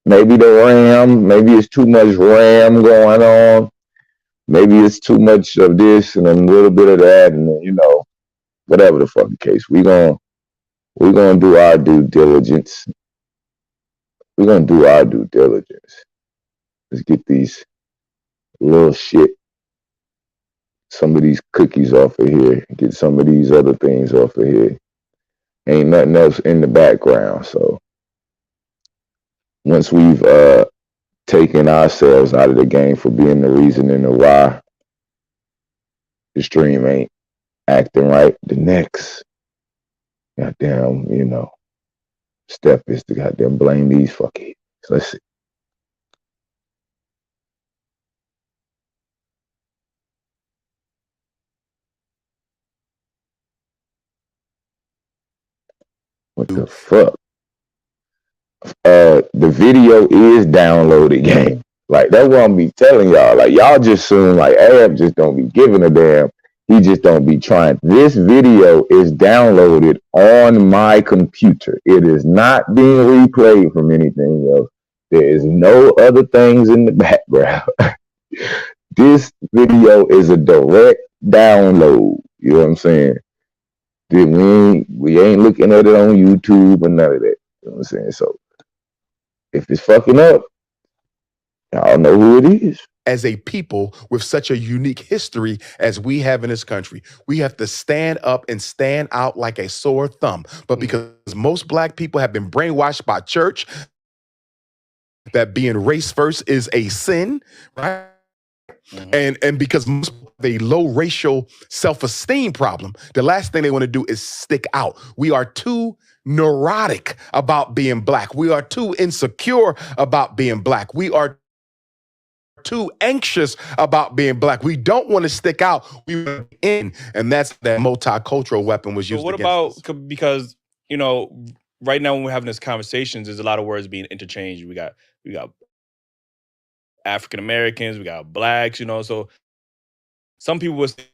maybe the RAM, maybe it's too much RAM going on. Maybe it's too much of this and a little bit of that, and you know, whatever the fucking case. We're gonna do our due diligence. We're gonna do our due diligence. Let's get these little shit, some of these cookies off of here, get some of these other things off of here. Ain't nothing else in the background. So once we've taken ourselves out of the game for being the reason and the why the stream ain't acting right, the next goddamn, you know, step is to goddamn blame these fucking. So let's see. What the fuck? The video is downloaded, gang. Like, that's what I'm be telling y'all. Like, y'all just assume, like, Ab just don't be giving a damn. He just don't be trying. This video is downloaded on my computer. It is not being replayed from anything else. There is no other things in the background. This video is a direct download. You know what I'm saying? We ain't looking at it on YouTube or none of that. You know what I'm saying? So if it's fucking up, y'all know who it is. As a people with such a unique history as we have in this country, we have to stand up and stand out like a sore thumb. But because most black people have been brainwashed by church that being race first is a sin, right? And because most have a low racial self-esteem problem, the last thing they want to do is stick out. We are too neurotic about being black. We are too insecure about being black. We are too anxious about being black. We don't want to stick out. We want to be in, and that's that multicultural weapon was used. But what about us. Because you know, right now when we're having this conversations, there's a lot of words being interchanged. We got African Americans, we got blacks. You know, so some people will say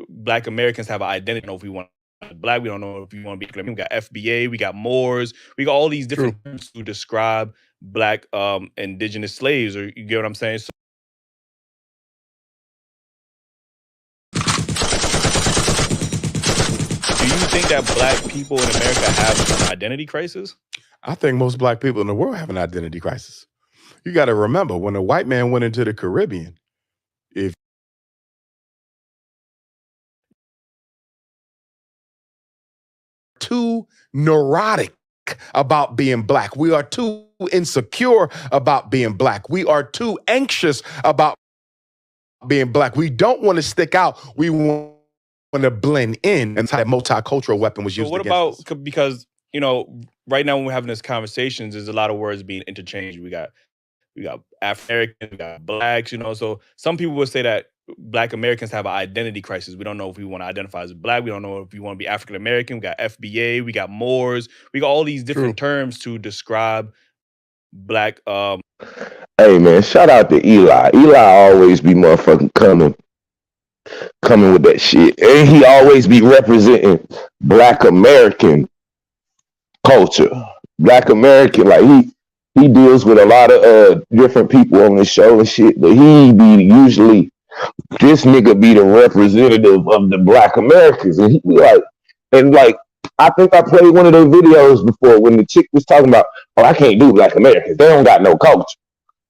Black Americans have an identity. I don't know if we want black. We don't know if we want to be. We got FBA. We got Moors. We got all these different terms to describe black indigenous slaves. Or you get what I'm saying? So, do you think that black people in America have an identity crisis? I think most black people in the world have an identity crisis. You got to remember, when a white man went into the Caribbean, if too neurotic about being black, we are too insecure about being black, we are too anxious about being black, we don't want to stick out, we want to blend in, and that multicultural weapon was used. So what about us. Because you know, right now when we're having this conversations, there's a lot of words being interchanged. We got African Americans, we got blacks, you know. So some people would say that Black Americans have an identity crisis. We don't know if we want to identify as black. We don't know if we want to be African American. We got FBA, we got Moors. We got all these different terms to describe black. Hey man, shout out to Eli. Eli always be motherfucking coming with that shit. And he always be representing Black American culture. Black American, like he deals with a lot of different people on the show and shit, but he be usually, this nigga be the representative of the Black Americans. And he be like, and like, I think I played one of those videos before when the chick was talking about, oh, I can't do Black Americans. They don't got no culture.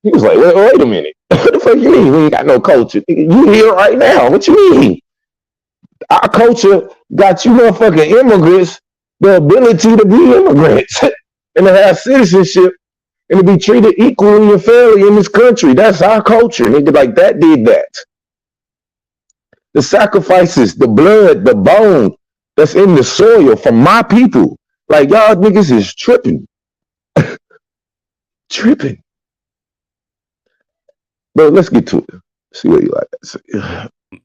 He was like, wait a minute. What the fuck you mean we ain't got no culture? You here right now. What you mean? Our culture got you motherfucking immigrants the ability to be immigrants and to have citizenship and to be treated equally and fairly in this country. That's our culture. Nigga like that did that. The sacrifices, the blood, the bone that's in the soil from my people. Like y'all niggas is tripping. Tripping. But let's get to it. See what you like to say.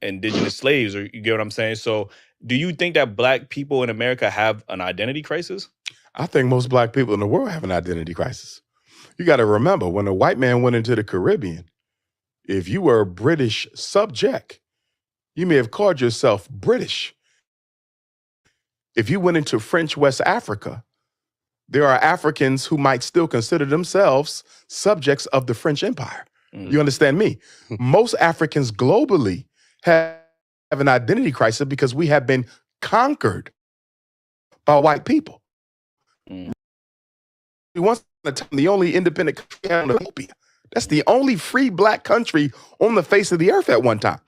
Indigenous slaves, or you get what I'm saying? So do you think that black people in America have an identity crisis? I think most black people in the world have an identity crisis. You got to remember, when a white man went into the Caribbean, if you were a British subject, You may have called yourself British. If you went into French West Africa, there are Africans who might still consider themselves subjects of the French Empire. You understand me? Most Africans globally have an identity crisis because we have been conquered by white people. Once upon a time, the only independent country on Ethiopia. That's the only free black country on the face of the earth at one time.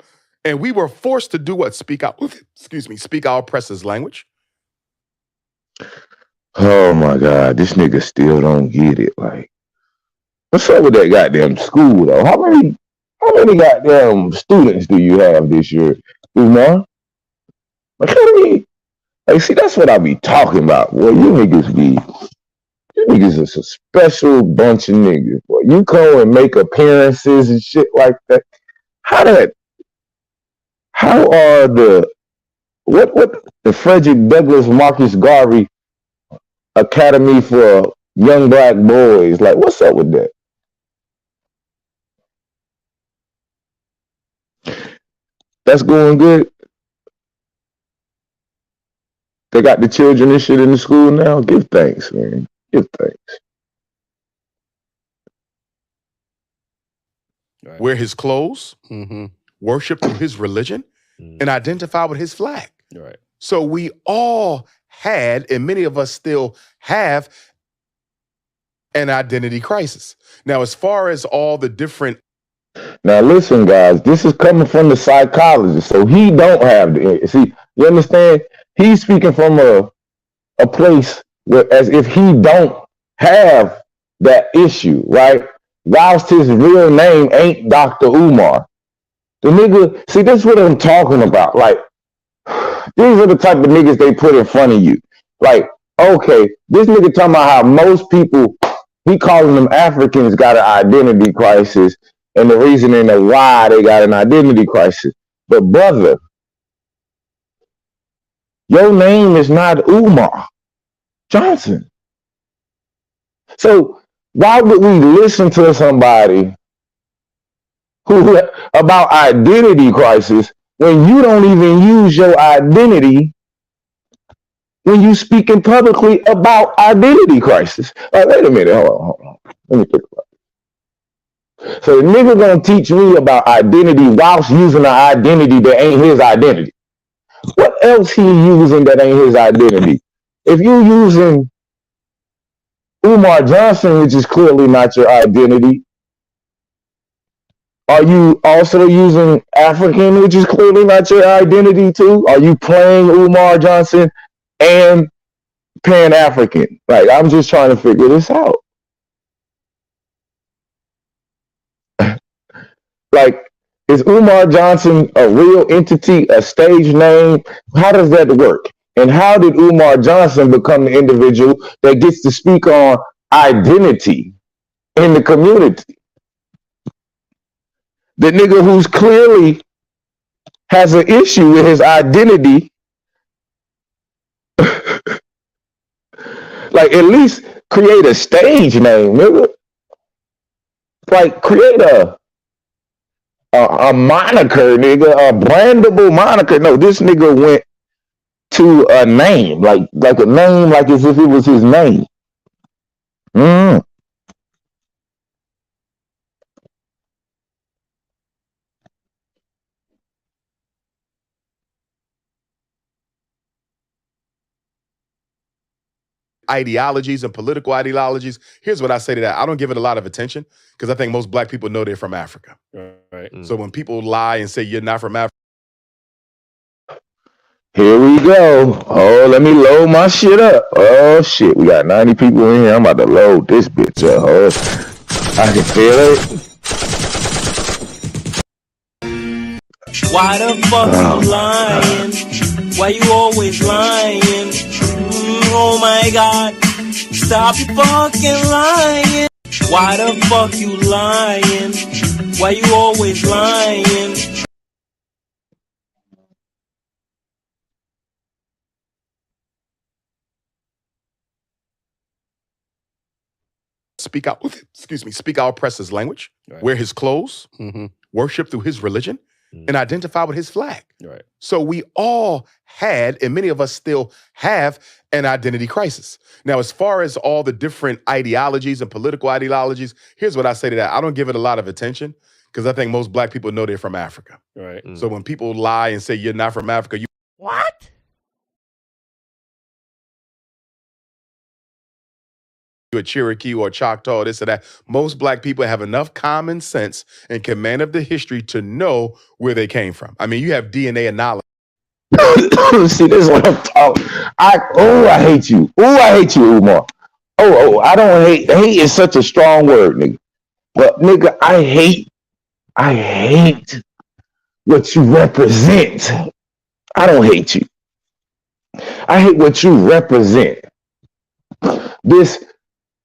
And we were forced to do what? Speak our oppressor's language. Oh my God, this nigga still don't get it. Like, what's up with that goddamn school though? How many goddamn students do you have this year, Umar? Like, how many? Like, see, that's what I be talking about. Boy, you niggas is a special bunch of niggas. Boy, you come and make appearances and shit like that. How are the Frederick Douglass Marcus Garvey Academy for Young Black Boys? Like, what's up with that? That's going good. They got the children and shit in the school now. Give thanks, man. Give thanks. Right. Wear his clothes, worship through his religion, and identify with his flag. Right. So we all had, and many of us still have, an identity crisis. Now, as far as all the different... Now, listen, guys, this is coming from the psychologist, so he don't have the... See, you understand? He's speaking from a place where, as if he don't have that issue, right? Whilst his real name ain't Dr. Umar. The nigga, see, this is what I'm talking about. Like, these are the type of niggas they put in front of you. Like, okay, this nigga talking about how most people, he calling them Africans, got an identity crisis, and the reason and the why they got an identity crisis. But brother, your name is not Umar Johnson. So why would we listen to somebody who about identity crisis when you don't even use your identity when you speaking publicly about identity crisis? Wait a minute, hold on. Let me think about it. So the nigga gonna teach me about identity whilst using an identity that ain't his identity. What else he using that ain't his identity? If you using Umar Johnson, which is clearly not your identity, are you also using African, which is clearly not your identity too? Are you playing Umar Johnson and Pan-African? Like, I'm just trying to figure this out. Like, is Umar Johnson a real entity, a stage name? How does that work? And how did Umar Johnson become the individual that gets to speak on identity in the community? The nigga who's clearly has an issue with his identity, like, at least create a stage name, nigga. Like, create a moniker, nigga, a brandable moniker. No, this nigga went to a name, like a name, like as if it was his name. Ideologies and political ideologies. Here's what I say to that. I don't give it a lot of attention because I think most black people know they're from Africa. Right. So when people lie and say you're not from Africa. Here we go. Oh, let me load my shit up. Oh shit, we got 90 people in here. I'm about to load this bitch up. Oh, I can feel it. Why the fuck you lying? Why you always lying? Oh my God, stop you fucking lying. Why the fuck you lying? Why you always lying? Speak our oppressor's language, wear his clothes, worship through his religion, and identify with his flag. Right. So we all had, and many of us still have, an identity crisis. Now, as far as all the different ideologies and political ideologies, here's what I say to that. I don't give it a lot of attention because I think most black people know they're from Africa. Right. So when people lie and say you're not from Africa, What? you're a Cherokee or a Choctaw, this or that. Most black people have enough common sense and command of the history to know where they came from. I mean, you have DNA and knowledge. See, this is what I'm talking. I hate you. I hate you, Umar. I don't hate. Hate is such a strong word, nigga. But nigga, I hate what you represent. I don't hate you. I hate what you represent. This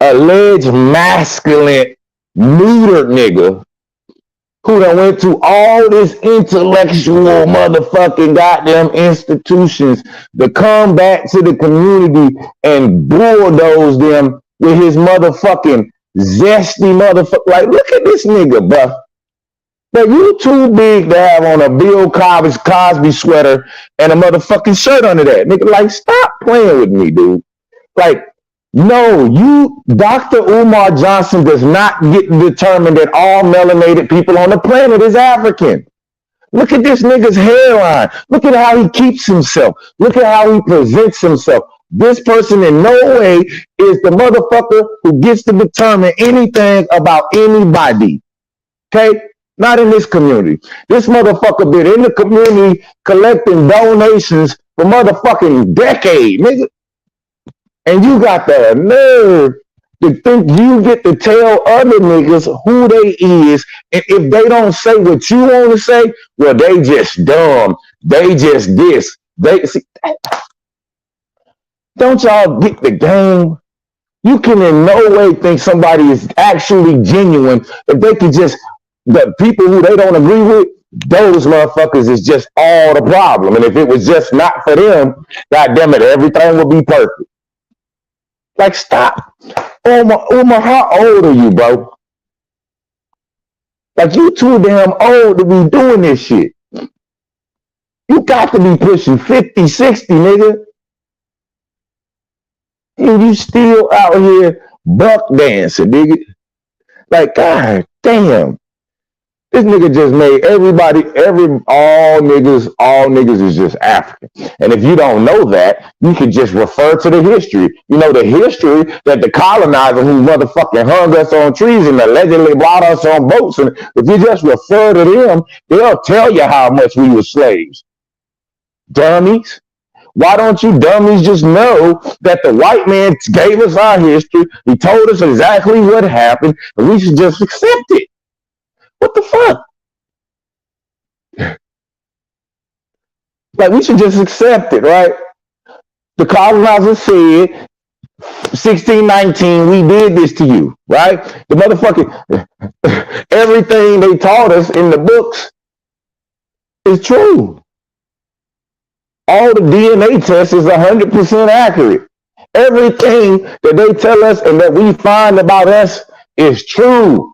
alleged masculine, neutered nigga who done went to all this intellectual motherfucking goddamn institutions to come back to the community and bulldoze them with his motherfucking zesty motherfucker. Like, look at this nigga, bruh. But you too big to have on a Bill Cosby sweater and a motherfucking shirt under that. Nigga, like, stop playing with me, dude. Like, no, Dr. Umar Johnson does not get to determine that all melanated people on the planet is African. Look at this nigga's hairline. Look at how he keeps himself. Look at how he presents himself. This person in no way is the motherfucker who gets to determine anything about anybody. Okay? Not in this community. This motherfucker been in the community collecting donations for motherfucking decades, nigga. And you got the nerve to think you get to tell other niggas who they is, and if they don't say what you want to say, well, they just dumb. They just this. Don't y'all get the game? You can in no way think somebody is actually genuine if they could just, the people who they don't agree with, those motherfuckers is just all the problem. And if it was just not for them, goddamn it, everything would be perfect. Like, stop. Umar, how old are you, bro? Like, you too damn old to be doing this shit. You got to be pushing 50, 60, nigga. And you still out here buck dancing, nigga. Like, god damn. This nigga just made all niggas is just African. And if you don't know that, you can just refer to the history. You know, the history that the colonizer who motherfucking hung us on trees and allegedly brought us on boats. And if you just refer to them, they'll tell you how much we were slaves. Dummies. Why don't you dummies just know that the white man gave us our history, he told us exactly what happened, and we should just accept it? What the fuck? Like, we should just accept it, right? The colonizer said, 1619, we did this to you, right? The motherfucking, everything they taught us in the books is true. All the DNA tests is 100% accurate. Everything that they tell us and that we find about us is true.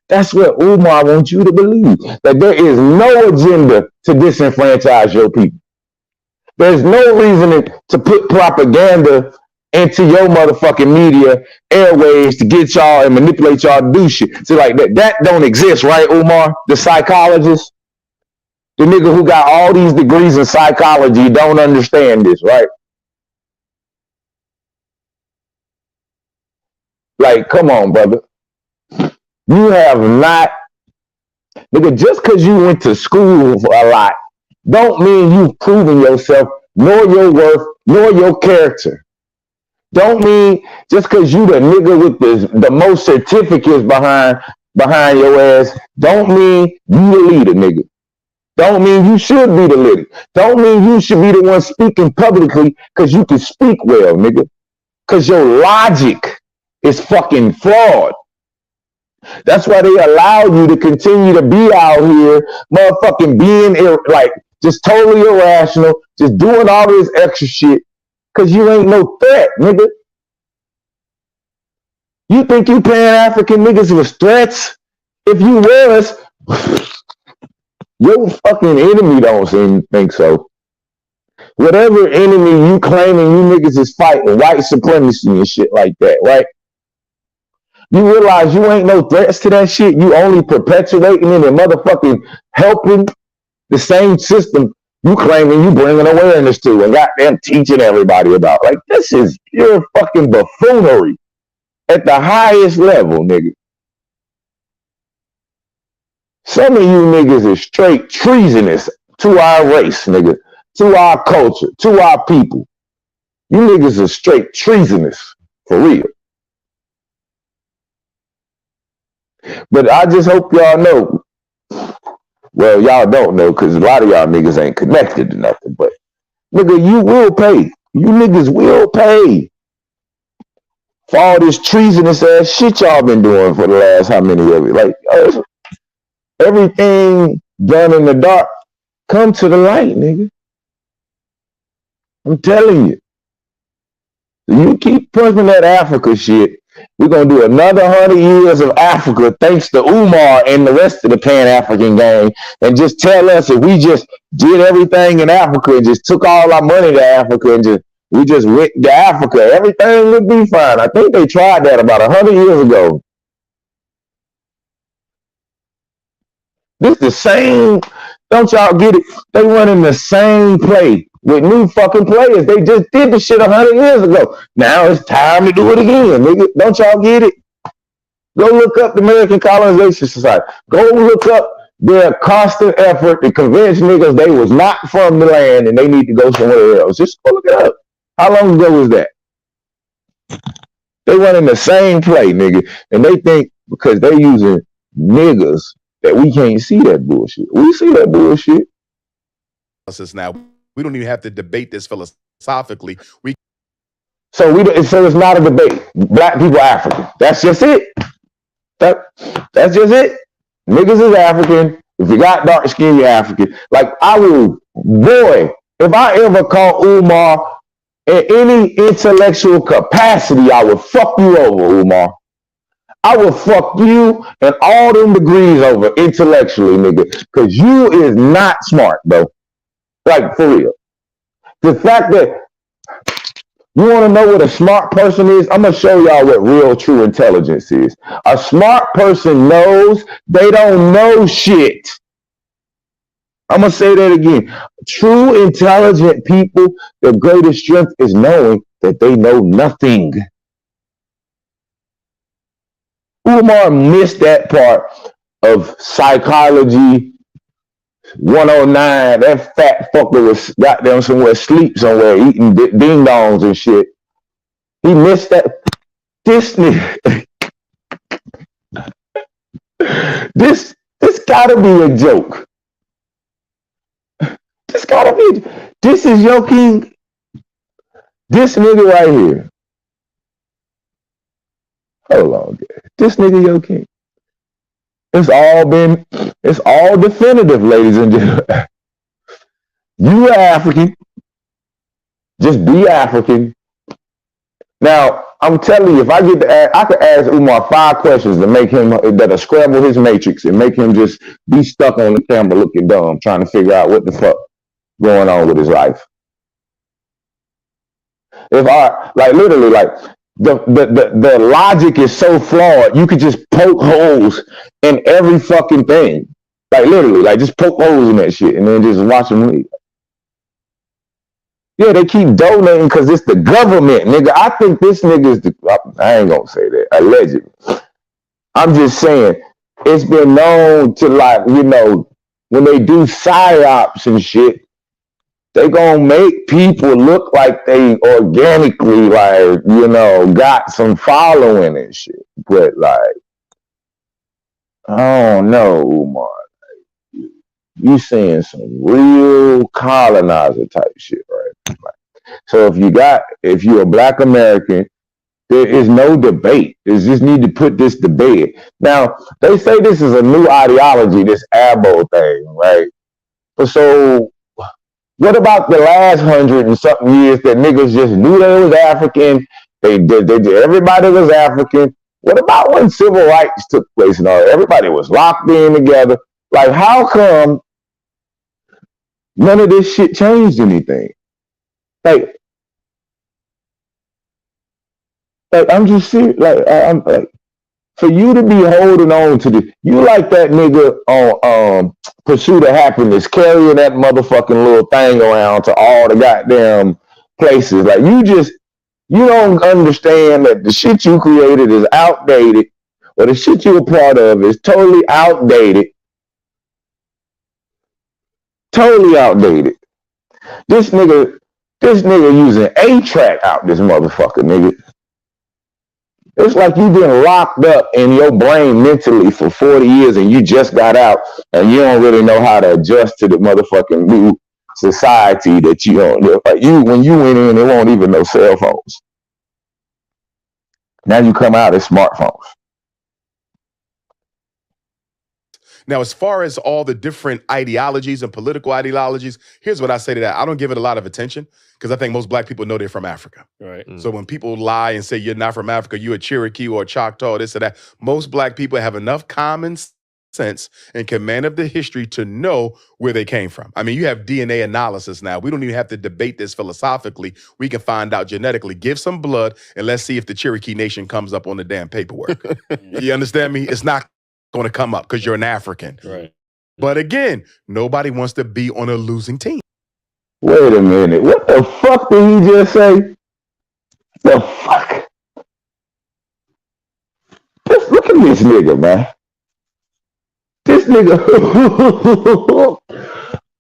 That's what Umar wants you to believe, that there is no agenda to disenfranchise your people. There's no reason to put propaganda into your motherfucking media airways to get y'all and manipulate y'all to do shit. See, like that don't exist, right, Umar? The psychologist, the nigga who got all these degrees in psychology don't understand this, right? Like, come on, brother. You have not, nigga, just because you went to school a lot, don't mean you've proven yourself, nor your worth, nor your character. Don't mean just because you the nigga with the most certificates behind your ass, don't mean you the leader, nigga. Don't mean you should be the leader. Don't mean you should be the one speaking publicly because you can speak well, nigga. Because your logic is fucking flawed. That's why they allow you to continue to be out here, motherfucking being like just totally irrational, just doing all this extra shit, because you ain't no threat, nigga. You think you paying African niggas with threats? If you was, Your fucking enemy don't seem to think so. Whatever enemy you claiming you niggas is fighting, white supremacy and shit like that, right? You realize you ain't no threats to that shit. You only perpetuating it and motherfucking helping the same system you claiming you bringing awareness to and goddamn teaching everybody about. Like, this is pure fucking buffoonery at the highest level, nigga. Some of you niggas is straight treasonous to our race, nigga, to our culture, to our people. You niggas are straight treasonous, for real. But I just hope y'all know. Well, y'all don't know because a lot of y'all niggas ain't connected to nothing. But, nigga, you will pay. You niggas will pay for all this treasonous ass shit y'all been doing for the last how many of it. Like, everything done in the dark, come to the light, nigga. I'm telling you. You keep pushing that Africa shit, we're going to do another 100 years of Africa thanks to Umar and the rest of the Pan-African gang, and just tell us if we just did everything in Africa and just took all our money to Africa and we just went to Africa, everything would be fine. I think they tried that about 100 years ago. This is the same, don't y'all get it? They running the same play with new fucking players. They just did the shit 100 years ago. Now it's time to do it again, nigga. Don't y'all get it? Go look up the American Colonization Society. Go look up their constant effort to convince niggas they was not from the land and they need to go somewhere else. Just go look it up. How long ago was that? They running the same play, nigga. And they think because they using niggas that we can't see that bullshit. We see that bullshit. Now, we don't even have to debate this philosophically. So it's not a debate. Black people are African. That's just it. That's just it. Niggas is African. If you got dark skin, you're African. Like, if I ever call Umar in any intellectual capacity, I would fuck you over, Umar. I will fuck you and all them degrees over intellectually, nigga. Because you is not smart, though. Like, for real. The fact that you want to know what a smart person is? I'm going to show y'all what real true intelligence is. A smart person knows they don't know shit. I'm going to say that again. True intelligent people, their greatest strength is knowing that they know nothing. Umar missed that part of psychology 109. That fat fucker was goddamn somewhere, sleep somewhere, eating ding dongs and shit. He missed that. This nigga. This gotta be a joke. This gotta be. This is your king. This nigga right here. Hold on, this nigga your king. It's all definitive, ladies and gentlemen. You are African. Just be African. Now, I'm telling you, if I get to ask, I could ask Umar 5 questions to make him, that'll scramble his matrix and make him just be stuck on the camera looking dumb, trying to figure out what the fuck going on with his life. If I, like, literally, like, the logic is so flawed, you could just poke holes in every fucking thing. Like, literally, like, just poke holes in that shit and then just watch them leave. Yeah, they keep donating because it's the government, nigga. I think this nigga is I ain't gonna say that, allegedly. I'm just saying, it's been known to, like, you know, when they do psyops and shit, they gonna make people look like they organically, like, you know, got some following and shit. But, like, I don't know, Umar. Like, you saying some real colonizer type shit, right? Like, so if you're a Black American, there is no debate. You just need to put this to bed. Now, they say this is a new ideology, this ABO thing, right? But so, what about the last 100 and something years that niggas just knew they was African? Everybody was African. What about when civil rights took place and all? Everybody was locked in together. Like, how come None of this shit changed anything. Like I'm just serious. I'm like, for you to be holding on to this, you like that nigga on Pursuit of Happiness, carrying that motherfucking little thing around to all the goddamn places. Like you don't understand that the shit you created is outdated, or the shit you're a part of is totally outdated. Totally outdated. This nigga using A-Track out this motherfucker, nigga. It's like you've been locked up in your brain mentally for 40 years and you just got out and you don't really know how to adjust to the motherfucking new society that you don't. Like when you went in, there won't even know cell phones. Now you come out as smartphones. Now, as far as all the different ideologies and political ideologies, here's what I say to that. I don't give it a lot of attention because I think most black people know they're from Africa. Right. So when people lie and say you're not from Africa, you're a Cherokee or a Choctaw, this or that, most black people have enough common sense and command of the history to know where they came from. I mean, you have DNA analysis now. We don't even have to debate this philosophically. We can find out genetically. Give some blood and let's see if the Cherokee Nation comes up on the damn paperwork. You understand me? It's not going to come up because you're an African. Right. But again, nobody wants to be on a losing team. Wait a minute. What the fuck did he just say? The fuck? Just look at this nigga, man. This nigga,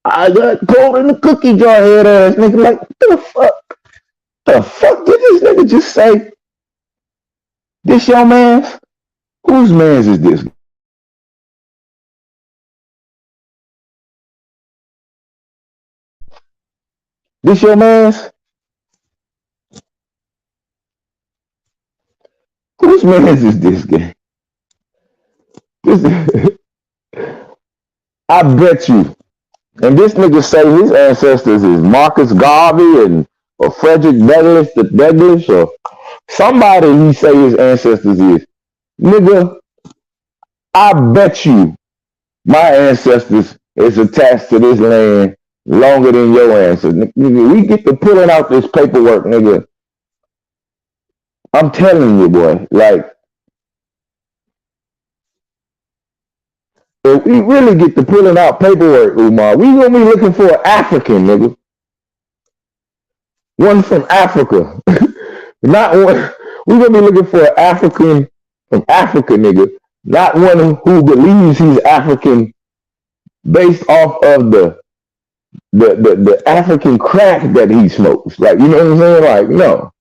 I got cold in the cookie jar head ass nigga. Like, what the fuck? The fuck did this nigga just say? This your man's? Whose man's is this? This your man's? Whose man's is this guy? I bet you. And this nigga say his ancestors is Marcus Garvey or Frederick Douglass or somebody he say his ancestors is. Nigga, I bet you my ancestors is attached to this land longer than your ancestors. Nigga, we get to pulling out this paperwork, nigga. I'm telling you, boy, like, if we really get to pulling out paperwork, Umar, we gonna be looking for an African, nigga. One from Africa. Not one. We gonna be looking for an African from Africa, nigga. Not one who believes he's African based off of the African crack that he smokes. Like, you know what I'm saying? Like, no.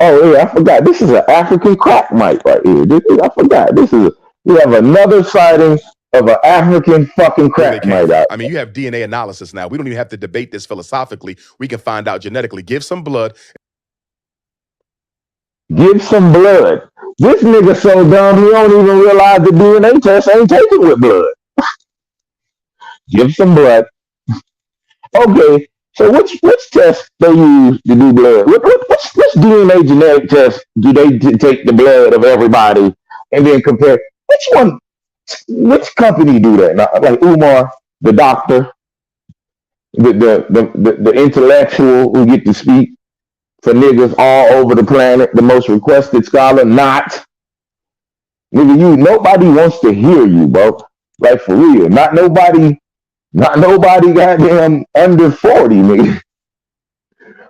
Oh, yeah, I forgot. This is an African crack mic right here. I forgot. We have another sighting of an African fucking crack mic out. I mean, you have DNA analysis now. We don't even have to debate this philosophically. We can find out genetically. Give some blood. Give some blood. This nigga so dumb he don't even realize the DNA test ain't taken with blood. Give some blood. Okay, so which test they use to do blood? Which DNA genetic test do they take the blood of everybody and then compare? Which company do that? Now, like Umar, the doctor, the intellectual who get to speak for niggas all over the planet, the most requested scholar, not. Nigga, nobody wants to hear you, bro. Like, for real. Not nobody goddamn under 40, nigga.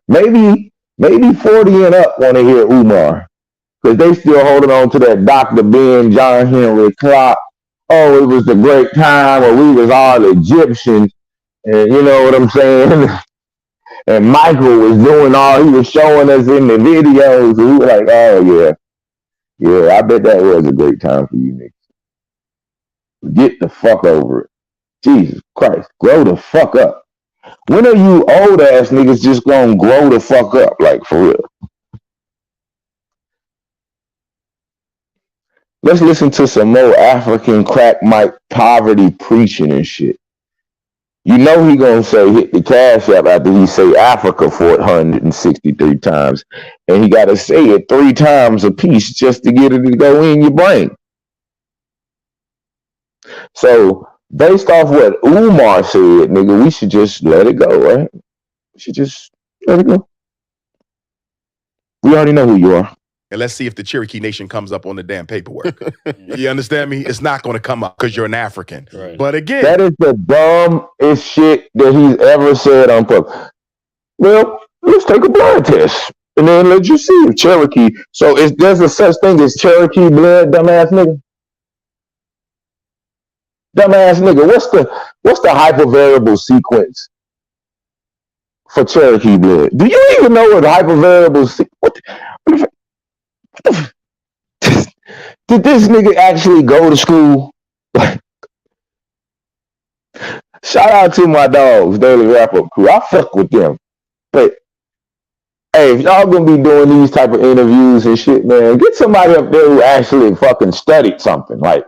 Maybe 40 and up want to hear Umar. Because they still holding on to that Dr. Ben, John Henry Clark. Oh, it was the great time where we was all Egyptians. And you know what I'm saying? And Michael was doing he was showing us in the videos. And we were like, oh, yeah. Yeah, I bet that was a great time for you niggas. Get the fuck over it. Jesus Christ, grow the fuck up. When are you old ass niggas just gonna grow the fuck up? Like, for real. Let's listen to some more African crack mic poverty preaching and shit. You know he gonna say hit the cash app after he say Africa 463 times. And he gotta say it 3 times a piece just to get it to go in your brain. So based off what Umar said, nigga, we should just let it go, right? We should just let it go. We already know who you are. And let's see if the Cherokee Nation comes up on the damn paperwork. You understand me? It's not going to come up because you're an African. Right. But again, that is the dumbest shit that he's ever said on public. Well, let's take a blood test and then let you see if Cherokee. So there's a such thing as Cherokee blood, dumbass nigga. Dumbass nigga, what's the hypervariable sequence for Cherokee blood? Do you even know what hypervariable did this nigga actually go to school? Shout out to my dogs, Daily Wrap Up Crew. I fuck with them. But hey, if y'all gonna be doing these type of interviews and shit, man, get somebody up there who actually fucking studied something, like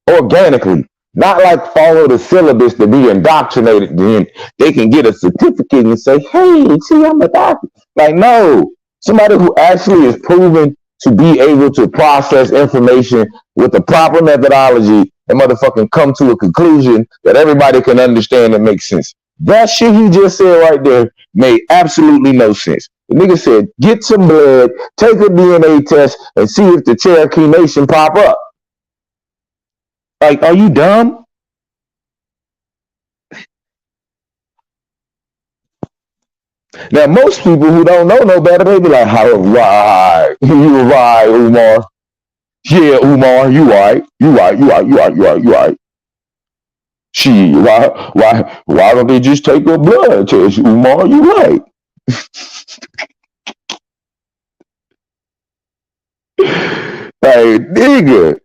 organically. Not like follow the syllabus to be indoctrinated, then they can get a certificate and say, hey, see, I'm a doctor. Like, no. Somebody who actually is proven to be able to process information with the proper methodology and motherfucking come to a conclusion that everybody can understand and make sense. That shit he just said right there made absolutely no sense. The nigga said, get some blood, take a DNA test, and see if the Cherokee Nation pop up. Like, are you dumb? Now, most people who don't know no better, they be like, "How right? You right, Umar? Yeah, Umar, you right? You right? She, why don't they just take a blood test, Umar? You right?" Hey, nigga.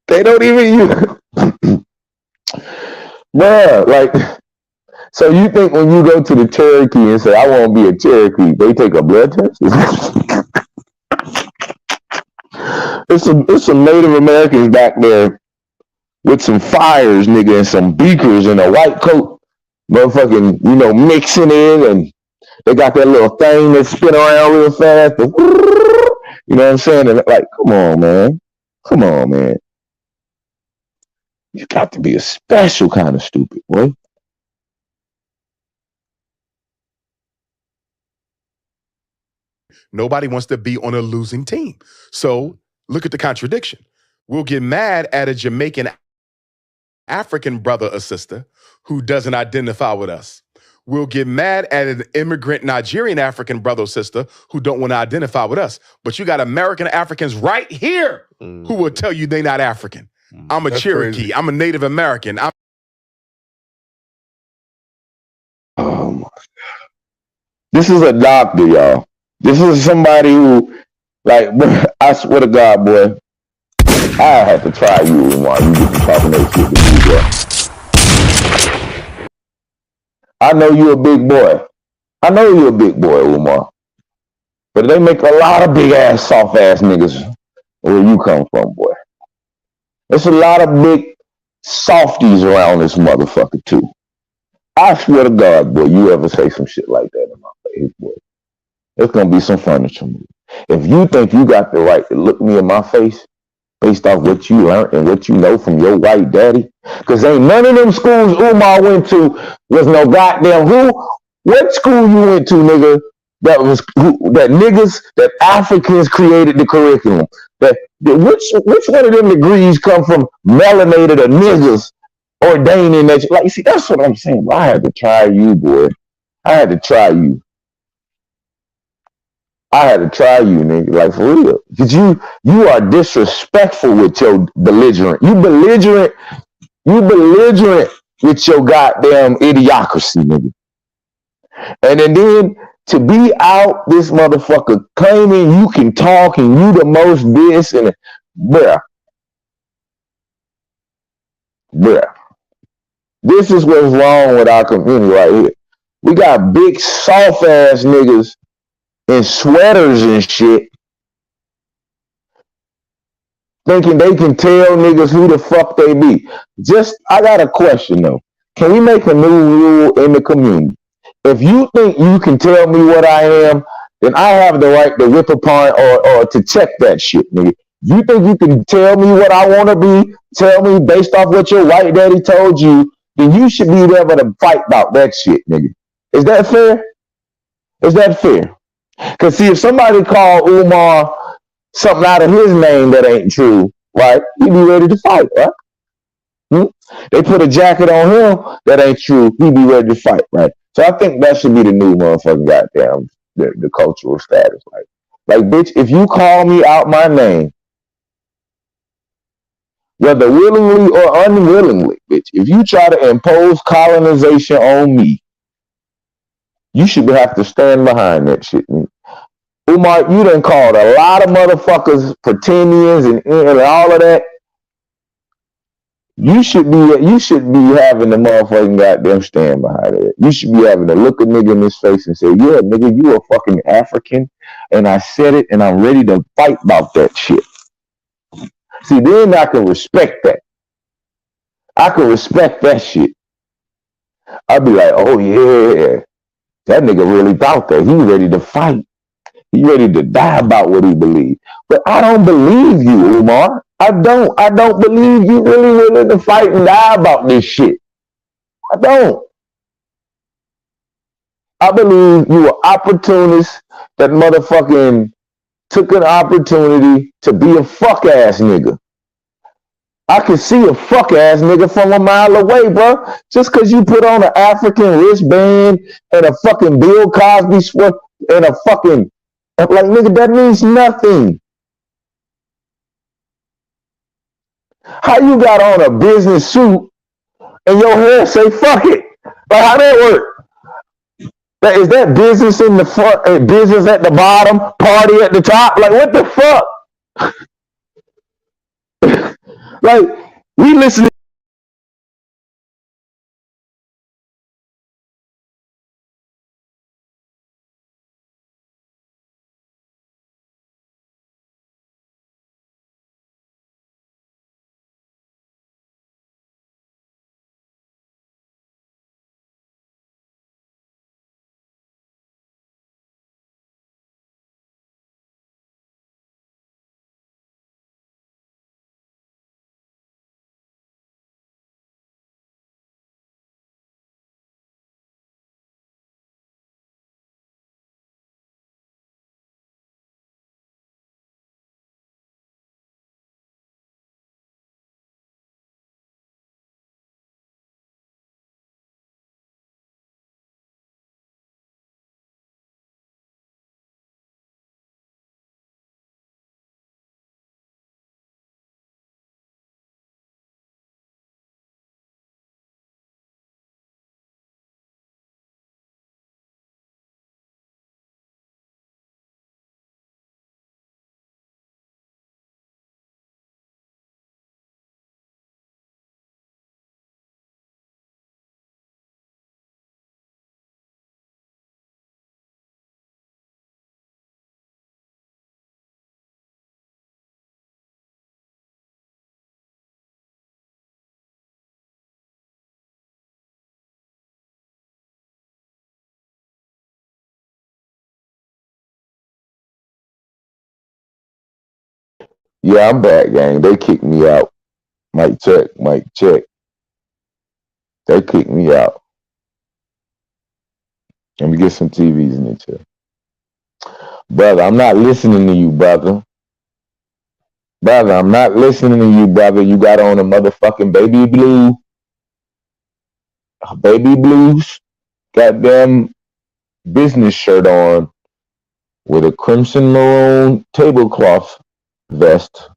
They don't even use. Bruh, like, so you think when you go to the Cherokee and say, I want to be a Cherokee, they take a blood test? It's some Native Americans back there with some fires, nigga, and some beakers and a white coat, motherfucking, mixing in, and they got that little thing that spin around real fast. You know what I'm saying? And like, come on, man. You got to be a special kind of stupid, boy. Nobody wants to be on a losing team. So look at the contradiction. We'll get mad at a Jamaican African brother or sister who doesn't identify with us. We'll get mad at an immigrant Nigerian African brother or sister who don't want to identify with us. But you got American Africans right here who will tell you they're not African. I'm a Cherokee. Crazy. I'm a Native American. Oh my God. This is a doctor, y'all. This is somebody who, like, I swear to God, boy, I have to try you while you get to talking that shit to me, bro. I know you're a big boy. Umar. But they make a lot of big ass, soft ass niggas where you come from, boy. There's a lot of big softies around this motherfucker, too. I swear to God, boy, you ever say some shit like that in my face, boy, there's going to be some furniture move. If you think you got the right to look me in my face based off what you learned and what you know from your white daddy, because ain't none of them schools Umar went to was no goddamn what school you went to, nigga, that niggas, that Africans created the curriculum. Which one of them degrees come from melanated or niggas ordaining that? Like, see, that's what I'm saying. I had to try you, boy. I had to try you, nigga. Like, for real. Because you are disrespectful with your belligerent. You belligerent with your goddamn idiocracy, nigga. And then to be out this motherfucker claiming you can talk and you the most this and bruh. This is what's wrong with our community right here. We got big soft ass niggas in sweaters and shit thinking they can tell niggas who the fuck they be. I got a question though. Can we make a new rule in the community? If you think you can tell me what I am, then I have the right to whip upon or to check that shit, nigga. You think you can tell me what I want to be, tell me based off what your white daddy told you, then you should be able to fight about that shit, nigga. Is that fair? Is that fair? Because see, if somebody called Umar something out of his name that ain't true, right, he'd be ready to fight, right? They put a jacket on him that ain't true, he'd be ready to fight, right? So I think that should be the new motherfucking goddamn the cultural status. Like, bitch, if you call me out my name, whether willingly or unwillingly, bitch, if you try to impose colonization on me, you should have to stand behind that shit. Umar, you done called a lot of motherfuckers pretendians and all of that. You should be having the motherfucking goddamn stand behind it. You should be having to look a nigga in his face and say, yeah, nigga, you a fucking African, and I said it, and I'm ready to fight about that shit. See, then I can respect that. I can respect that shit. I'd be like, oh yeah, that nigga really thought that. He ready to fight. He ready to die about what he believes. But I don't believe you, Umar. I don't believe you really willing to fight and die about this shit. I don't. I believe you were opportunist that motherfucking took an opportunity to be a fuck ass nigga. I can see a fuck ass nigga from a mile away, bro. Just cause you put on an African wristband and a fucking Bill Cosby sweat and a fucking, like, nigga, that means nothing. How you got on a business suit and your hair say fuck it? Like, how that work? Is that business in the front and business at the bottom, party at the top? Like, what the fuck? Like, we listening. Yeah, I'm back, gang. They kicked me out. Mic check, mic check. They kicked me out. Let me get some TVs in it too. Brother, I'm not listening to you, brother. Brother, I'm not listening to you, brother. You got on a motherfucking baby blues, goddamn business shirt on with a crimson maroon tablecloth vest,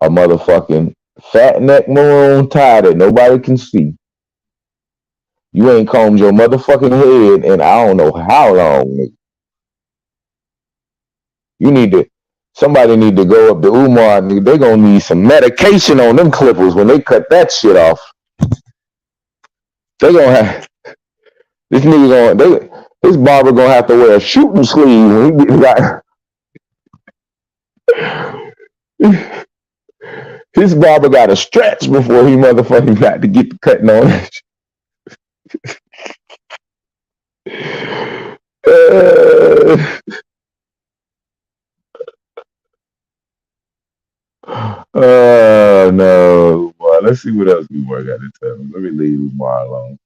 a motherfucking fat neck maroon tie that nobody can see. You ain't combed your motherfucking head in I don't know how long, nigga. Somebody need to go up to Umar, nigga. They gonna need some medication on them clippers when they cut that shit off. They gonna have, this barber gonna have to wear a shooting sleeve when he get got. His barber got to stretch before he motherfucking got to get the cutting on that shit. Oh no. Well, let's see what else Umar got to tell me. Let me leave Umar alone.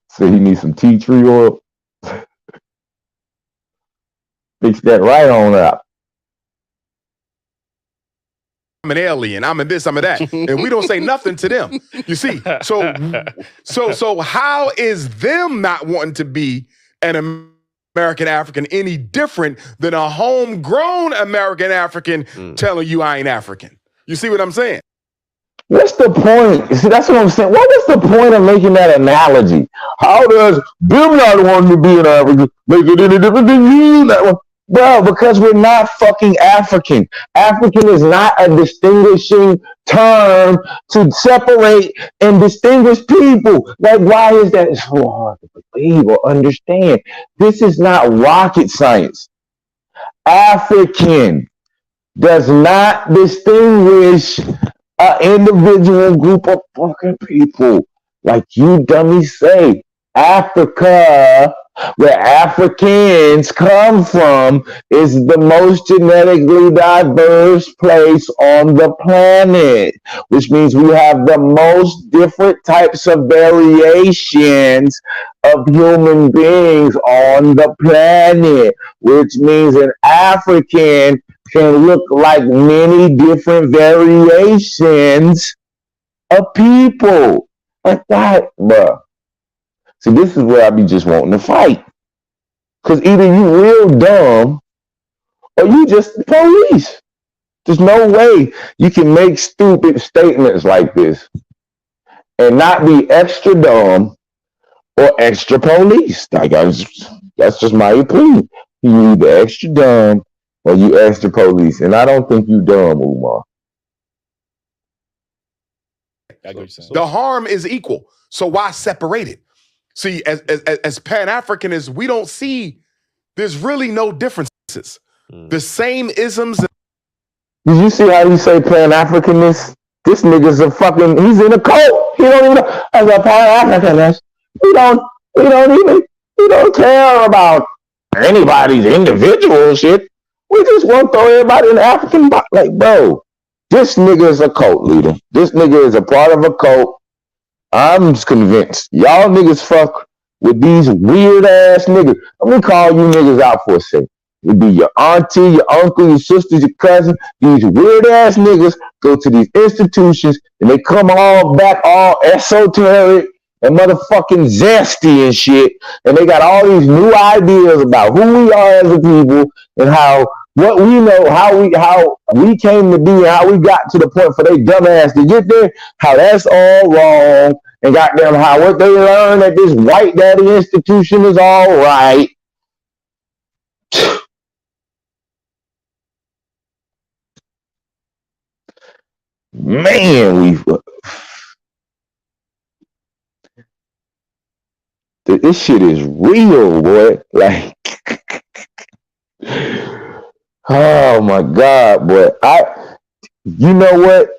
So he needs some tea tree oil. Fix that right on up. I'm an alien, I'm in this, I'm in that. And we don't say nothing to them. You see, so how is them not wanting to be an American African any different than a homegrown American African telling you I ain't African? You see what I'm saying? What's the point? See, that's what I'm saying. What was the point of making that analogy? How does them not wanting to be an African make it any different than you? Bro, because we're not fucking African. African is not a distinguishing term to separate and distinguish people. Like, why is that so hard to believe or understand? This is not rocket science. African does not distinguish an individual group of fucking people. Like you dummies say, Africa, where Africans come from, is the most genetically diverse place on the planet, which means we have the most different types of variations of human beings on the planet, which means an African can look like many different variations of people. Like that, bruh. See, this is where I be just wanting to fight. Because either you real dumb or you just the police. There's no way you can make stupid statements like this and not be extra dumb or extra police. Like that's just my opinion. You either extra dumb or you extra police. And I don't think you dumb, Umar. The harm is equal. So why separate it? See, as Pan-Africanists, we don't see there's really no differences. The same isms. Did you see how he say Pan-Africanist? This nigga's a fucking, he's in a cult. He don't even know. As a Pan-Africanist, we don't care about anybody's individual shit. We just want to throw everybody in the African box. Like, bro, this nigga is a cult leader. This nigga is a part of a cult. I'm convinced. Y'all niggas fuck with these weird ass niggas. Let me call you niggas out for a second. It'd be your auntie, your uncle, your sisters, your cousin. These weird ass niggas go to these institutions and they come all back all esoteric and motherfucking zesty and shit. And they got all these new ideas about who we are as a people and what we know, how we came to be and how we got to the point for they dumbass to get there, how that's all wrong, and goddamn how what they learned at this white daddy institution is all right. Man, this shit is real, boy. Like, oh my God, boy. You know what?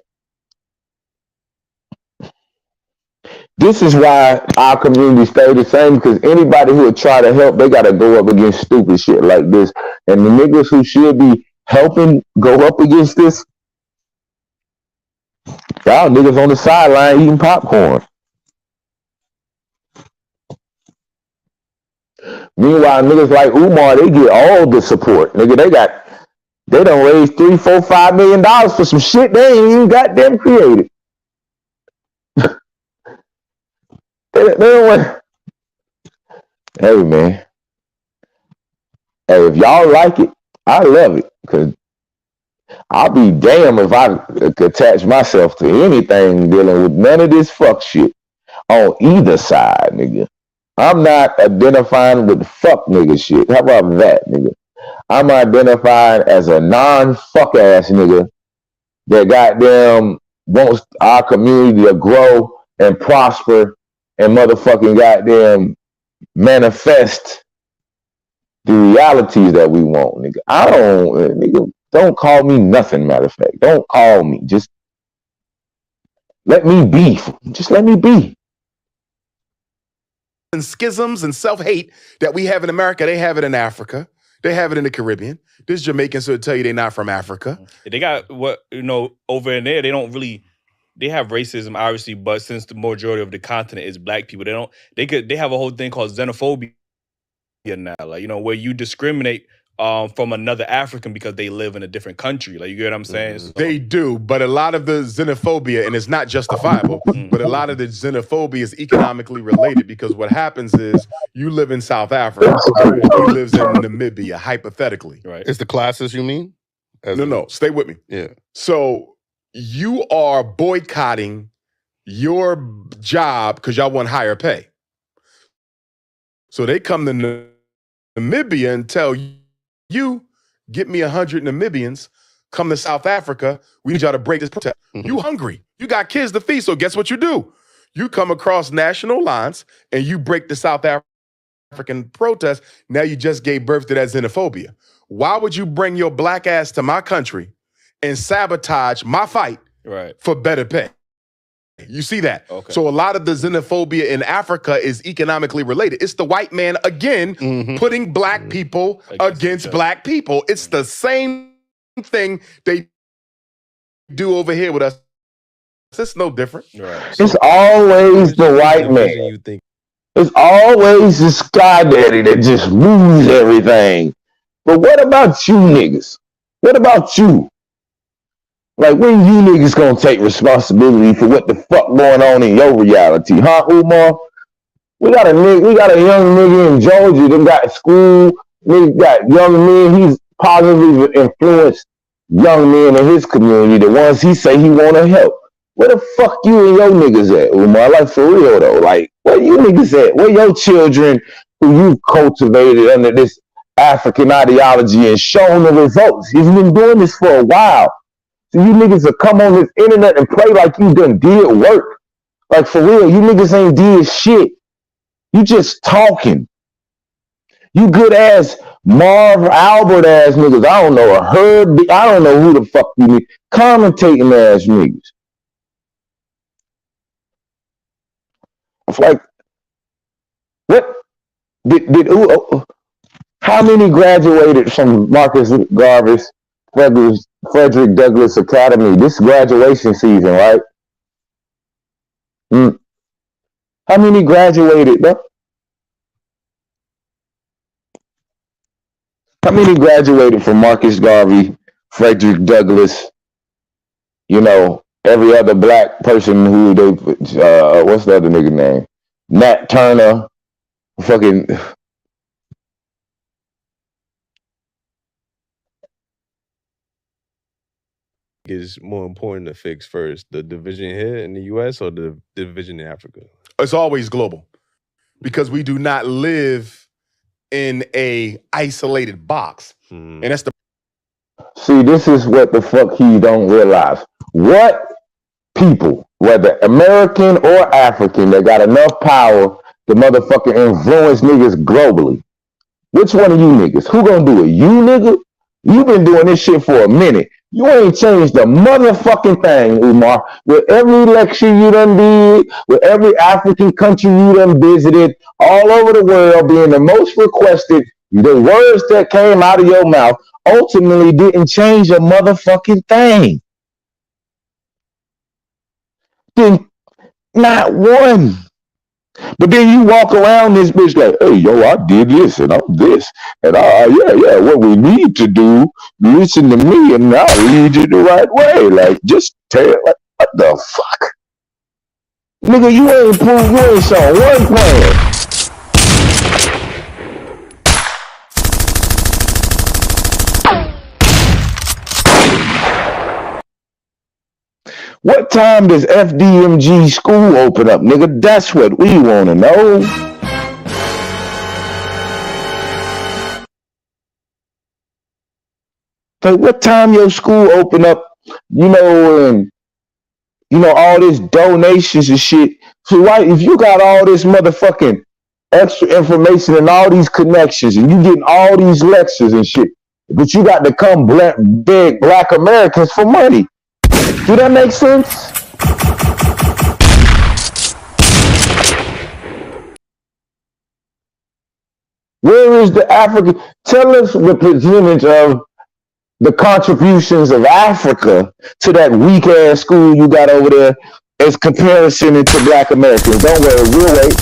This is why our community stay the same, because anybody who would try to help, they got to go up against stupid shit like this. And the niggas who should be helping go up against this, y'all niggas on the sideline eating popcorn. Meanwhile, niggas like Umar, they get all the support. Nigga, they done raised $3, $4, $5 million for some shit they ain't even goddamn created. They don't want. Hey, man. Hey, if y'all like it, I love it. Because I'll be damned if I could attach myself to anything dealing with none of this fuck shit on either side, nigga. I'm not identifying with fuck nigga shit. How about that, nigga? I'm identified as a non-fuck ass nigga that goddamn wants our community to grow and prosper and motherfucking goddamn manifest the realities that we want, nigga. Don't call me nothing, matter of fact. Don't call me. Just let me be. Just let me be. And schisms and self-hate that we have in America, they have it in Africa. They have it in the Caribbean. There's Jamaicans who'll tell you they're not from Africa. They got over in there. They don't really. They have racism, obviously, but since the majority of the continent is black people, they have a whole thing called xenophobia now, like, where you discriminate from another African because they live in a different country. Like, you get what I'm saying? So, they do, but a lot of the xenophobia, and it's not justifiable, but a lot of the xenophobia is economically related because what happens is you live in South Africa, he lives in Namibia, hypothetically. Right. It's the classes you mean? No, stay with me. Yeah. So you are boycotting your job because y'all want higher pay. So they come to Namibia and tell you, get me 100 Namibians, come to South Africa, we need y'all to break this protest. You hungry. You got kids to feed, so guess what you do? You come across national lines and you break the South African protest. Now you just gave birth to that xenophobia. Why would you bring your black ass to my country and sabotage my fight for better pay? You see that? Okay. So a lot of the xenophobia in Africa is economically related. It's the white man, again, putting black people against black people. It's the same thing they do over here with us. It's no different. Right. It's always the white man. It's always the sky daddy that just moves everything. But what about you niggas? What about you? Like, when you niggas gonna take responsibility for what the fuck going on in your reality, huh, Umar? We got a young nigga in Georgia that got school. Nigga got young men. He's positively influenced young men in his community, the ones he say he want to help. Where the fuck you and your niggas at, Umar? Like, for real though, like, where you niggas at? Where your children who you've cultivated under this African ideology and shown the results? He's been doing this for a while. So you niggas will come on this internet and play like you done did work. Like, for real, you niggas ain't did shit. You just talking. You good ass Marv Albert ass niggas. I don't know, I don't know who the fuck you need. Commentating ass niggas. It's like, what how many graduated from Marcus Garvey's Frederick Douglass Academy? This graduation season, right? How many graduated, bro? How many graduated from Marcus Garvey, Frederick Douglass, every other black person who they, what's the other nigga name? Nat Turner, fucking... Is more important to fix first, the division here in the U.S. or the division in Africa? It's always global because we do not live in a isolated box. And that's the... See, this is what the fuck he don't realize. What people, whether American or African, that got enough power to motherfucking influence niggas globally? Which one of you niggas? Who gonna do it? You nigga? You been doing this shit for a minute. You ain't changed the motherfucking thing, Umar. With every election you done did, with every African country you done visited, all over the world, being the most requested, the words that came out of your mouth ultimately didn't change a motherfucking thing. Then, not one. But then you walk around this bitch like, hey, yo, I did this and I'm this. And what we need to do, listen to me and I'll lead you the right way. Like, just tell, like, what the fuck? Nigga, you ain't shown one plan. What time does FDMG school open up, nigga? That's what we want to know. Like, what time your school open up, and all this donations and shit. So why, if you got all this motherfucking extra information and all these connections and you getting all these lectures and shit, but you got to come beg black Americans for money. Do that make sense? Where is the African? Tell us the percentage of the contributions of Africa to that weak ass school you got over there as comparison to Black Americans. Don't worry, we'll wait.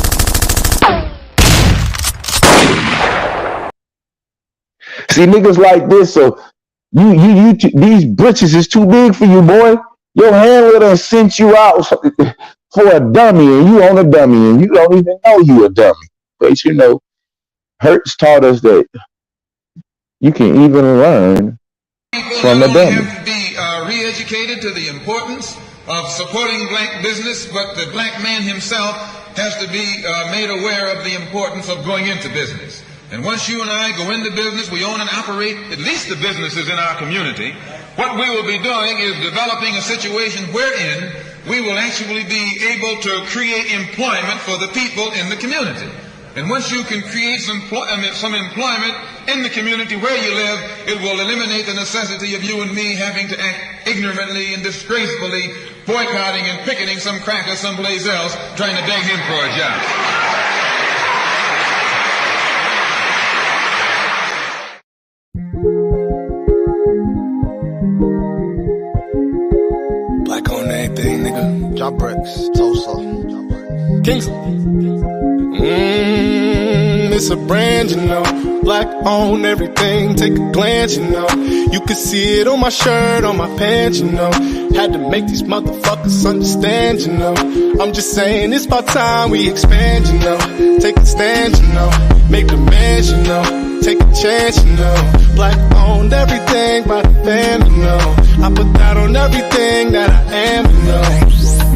See niggas like this, so these britches is too big for you, boy. Your handler done sent you out for a dummy, and you on a dummy, and you don't even know you a dummy. But you know, Hertz taught us that you can even learn from a dummy. Have to be re-educated to the importance of supporting black business, but the black man himself has to be made aware of the importance of going into business. And once you and I go into business, we own and operate at least the businesses in our community. What we will be doing is developing a situation wherein we will actually be able to create employment for the people in the community. And once you can create some employment in the community where you live, it will eliminate the necessity of you and me having to act ignorantly and disgracefully, boycotting and picketing some cracker someplace else, trying to beg him for a job. Black on everything, nigga. Drop bricks, Tulsa. Kingston. It's a brand, you know. Black on everything, take a glance, you know. You can see it on my shirt, on my pants, you know. Had to make these motherfuckers understand, you know. I'm just saying it's about time we expand, you know. Take a stand, you know. Make demands, you know. Take a chance, you know. Black owned everything by the fam, you know. I put that on everything that I am, you know.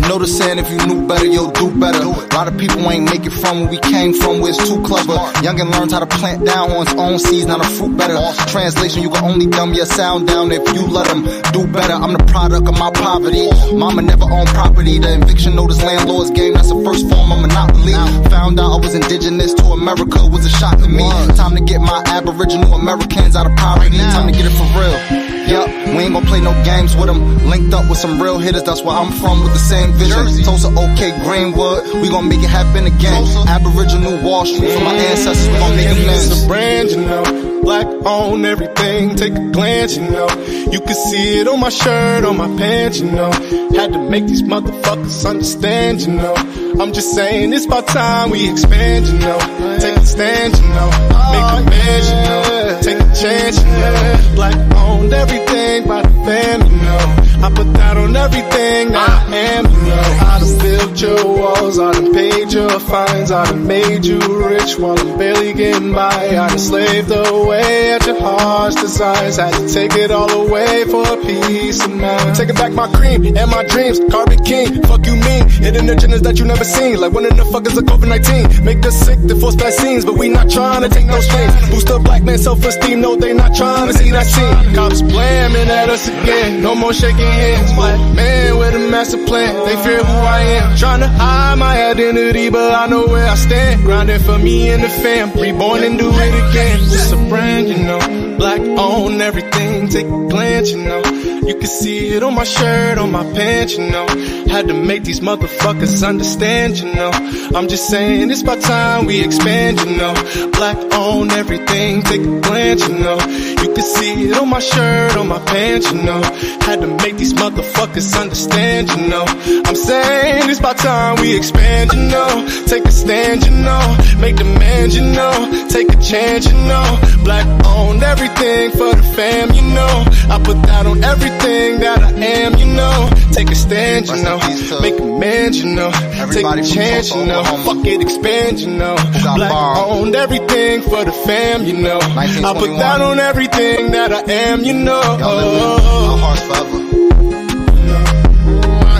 You know the saying, if you knew better, you'll do better. A lot of people ain't make it from where we came from, where it's too clever. Youngin' learns how to plant down on his own seeds, not a fruit better. Translation, you can only dumb your sound down if you let them do better. I'm the product of my poverty. Mama never owned property. The eviction notice landlord's game, that's the first form of monopoly. Found out I was indigenous to America, was a shock to me. Time to get my Aboriginal Americans out of poverty. Time to get it for real. Yup, we ain't gon' play no games with them. Linked up with some real hitters, that's where I'm from with the same vision. Tulsa, OK, Greenwood, we gon' make it happen again. Aboriginal Wall Street for my ancestors, we gon' make amends. It's a brand, you know. Black on everything, take a glance, you know. You can see it on my shirt, on my pants, you know. Had to make these motherfuckers understand, you know. I'm just saying it's about time we expand, you know. Take a stand, you know. Make demands, you know. Take a chance, you know. Black owned everything by the fam, you know. I put that on everything that I am, you know. I done built your walls, I done paid your fines, I done made you rich while I'm barely getting by. I done slaved away at your harsh designs, had to take it all away for a piece of mind. Taking back my cream and my dreams, Carbon King, fuck you mean, hidden agendas that you never seen, like when the fuck is a COVID-19, make us sick to force vaccines, but we not trying to take no strings, boost up black man self-esteem, no they not trying to see that scene, cops blaming at us again, no more shaking hands, black man with a master plan, they fear who I am, trying to hide my identity, but I know where I stand, grinding for me and the fam, reborn and do it again, it's a brand, you know, black on everything, take a glance, you know, you can see it on my shirt, on my pants, you know, had to make these motherfuckers understand, you know, I'm just saying it's about time we expand, you know, black on everything, take a glance, you know, you can see it on my shirt, on my pants, you know, had to make these motherfuckers understand, you know, I'm saying it's about time we expand, you know, take a stand, you know, make demands, you know, take a chance, you know, black owned everything for the fam, you know, I put that on everything that I am, you know, take a stand, you know, make amends, you know, take a chance, you know, fuck it, expand, you know, black owned everything for the fam, you know, I put that on everything that I am, you know. Our hearts forever.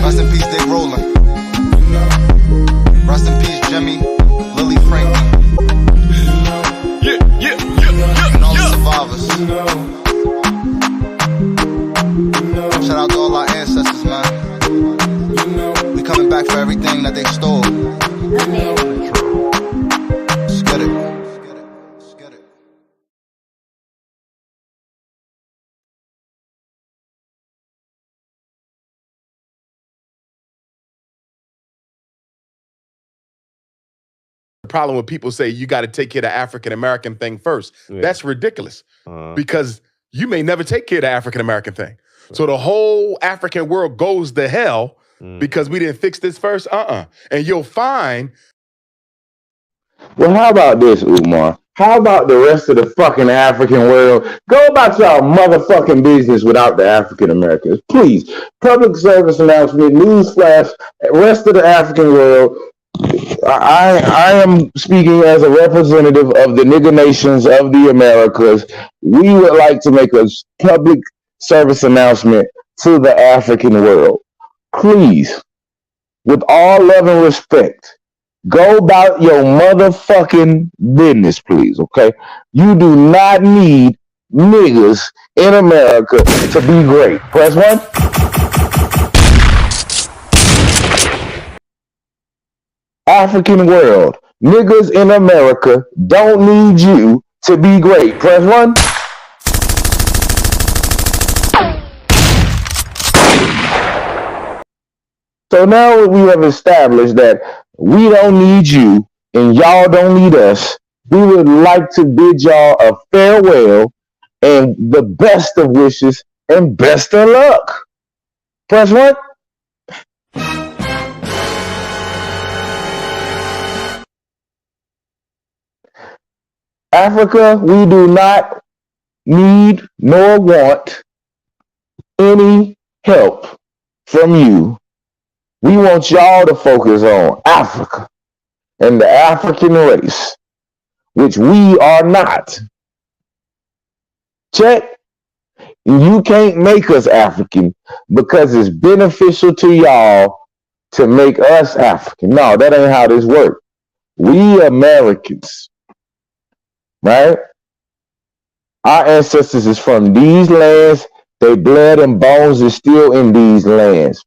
Rest in peace, Dick Rowland. Rest in peace, Jimmy, Lily Franklin. And all the survivors. Shout out to all our ancestors, man. We coming back for everything that they stole. Let's get it. problem when people say you got to take care of the African American thing first. Yeah. That's ridiculous because you may never take care of the African American thing. So the whole African world goes to hell because we didn't fix this first. And you'll find. Well, how about this, Umar? How about the rest of the fucking African world? Go about y'all motherfucking business without the African Americans. Please. Public service announcement, newsflash, rest of the African world. I am speaking as a representative of the nigger nations of the Americas. We would like to make a public service announcement to the African world. Please, with all love and respect, go about your motherfucking business, please, okay? You do not need niggas in America to be great. Press 1. African world, niggas in America don't need you to be great. Press 1. So now we have established that we don't need you and y'all don't need us. We would like to bid y'all a farewell and the best of wishes and best of luck. Press 1. Africa, we do not need nor want any help from you. We want y'all to focus on Africa and the African race, which we are not. Check. You can't make us African because it's beneficial to y'all to make us African. No, that ain't how this works. We Americans, right? Our ancestors is from these lands. Their blood and bones is still in these lands.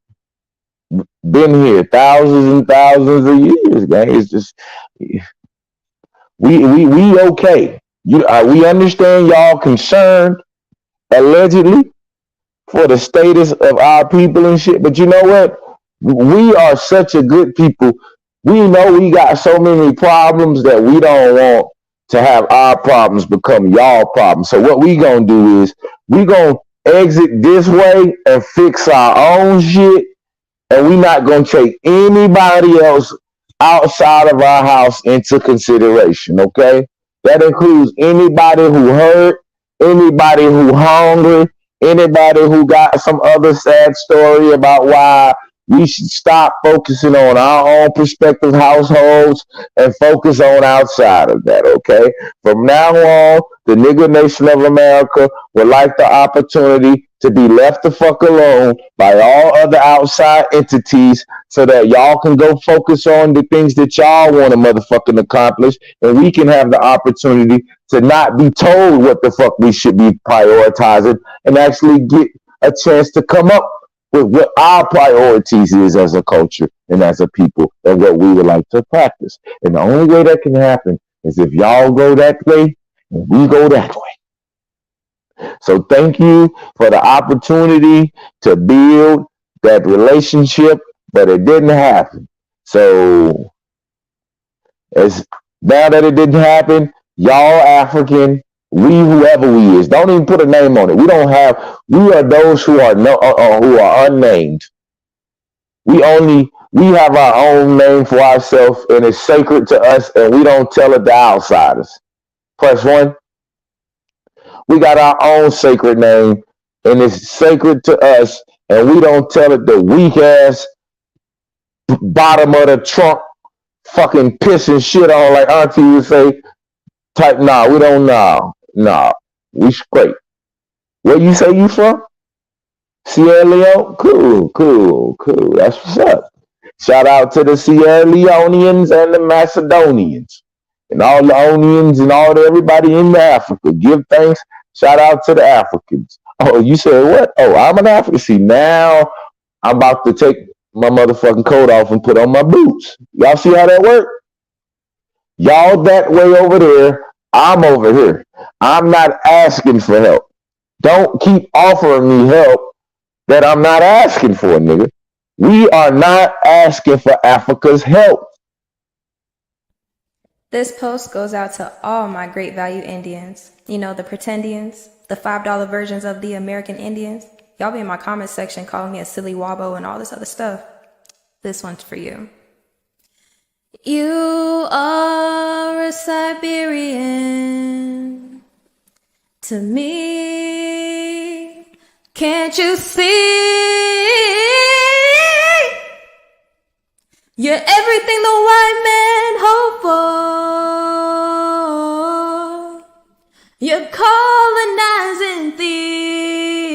Been here thousands and thousands of years, gang. It's just we okay. We understand y'all concerned allegedly for the status of our people and shit, but you know what? We are such a good people. We know we got so many problems that we don't want to have our problems become y'all problems. So what we gonna do is we gonna exit this way and fix our own shit. And we're not going to take anybody else outside of our house into consideration, okay? That includes anybody who hurt, anybody who hungry, anybody who got some other sad story about why we should stop focusing on our own prospective households and focus on outside of that, okay? From now on, the nigger nation of America would like the opportunity to be left the fuck alone by all other outside entities so that y'all can go focus on the things that y'all want to motherfucking accomplish, and we can have the opportunity to not be told what the fuck we should be prioritizing and actually get a chance to come up with what our priorities is as a culture and as a people and what we would like to practice. And the only way that can happen is if y'all go that way and we go that way. So thank you for the opportunity to build that relationship, but it didn't happen. So as now that it didn't happen, y'all African, we whoever we is, don't even put a name on it. We are those who are who are unnamed. We have our own name for ourselves, and it's sacred to us, and we don't tell it to outsiders. Press 1. We got our own sacred name, and it's sacred to us, and we don't tell it the weak ass bottom of the trunk fucking pissing shit on, like Auntie would say, type, nah, we don't know. Nah, we straight. Where you say you from? Sierra Leone? Cool. That's what's up. Shout out to the Sierra Leoneans and the Macedonians and all the Onians and everybody in Africa. Give thanks. Shout out to the Africans. Oh, you said what? Oh, I'm an African. See, now I'm about to take my motherfucking coat off and put on my boots. Y'all see how that works? Y'all that way over there, I'm over here. I'm not asking for help. Don't keep offering me help that I'm not asking for, nigga. We are not asking for Africa's help. This post goes out to all my Great Value Indians. You know, the pretendians, the $5 versions of the American Indians. Y'all be in my comment section calling me a silly wabo and all this other stuff. This one's for you. You are a Siberian to me. Can't you see? You're everything the white man hoped for. You're colonizing thieves.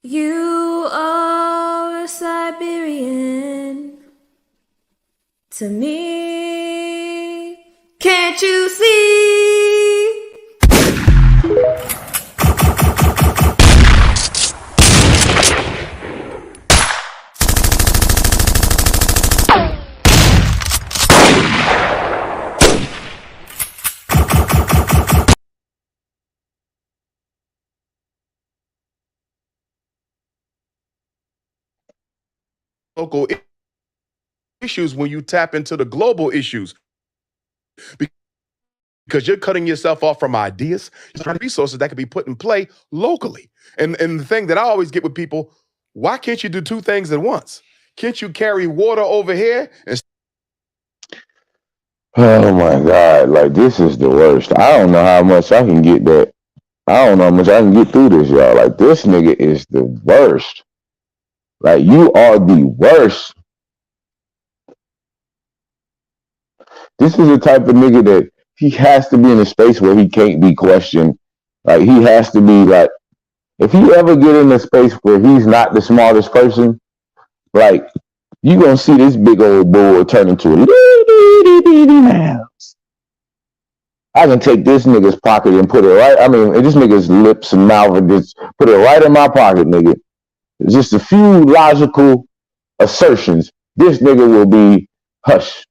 You are a Siberian to me. Can't you see? Local issues when you tap into the global issues, because you're cutting yourself off from ideas, resources that can be put in play locally. And the thing that I always get with people, why can't you do two things at once? Can't you carry water over here and Oh my God, like this is the worst. I don't know how much I can get that. I don't know how much I can get through this, y'all. Like this nigga is the worst. Like you are the worst. This is the type of nigga that he has to be in a space where he can't be questioned. Like he has to be like, if he ever get in a space where he's not the smartest person, like you gonna see this big old bull turn into a mouse. I can take this nigga's pocket and put it right. I mean, this nigga's lips and mouth and just put it right in my pocket, nigga. It's just a few logical assertions. This nigga will be hush.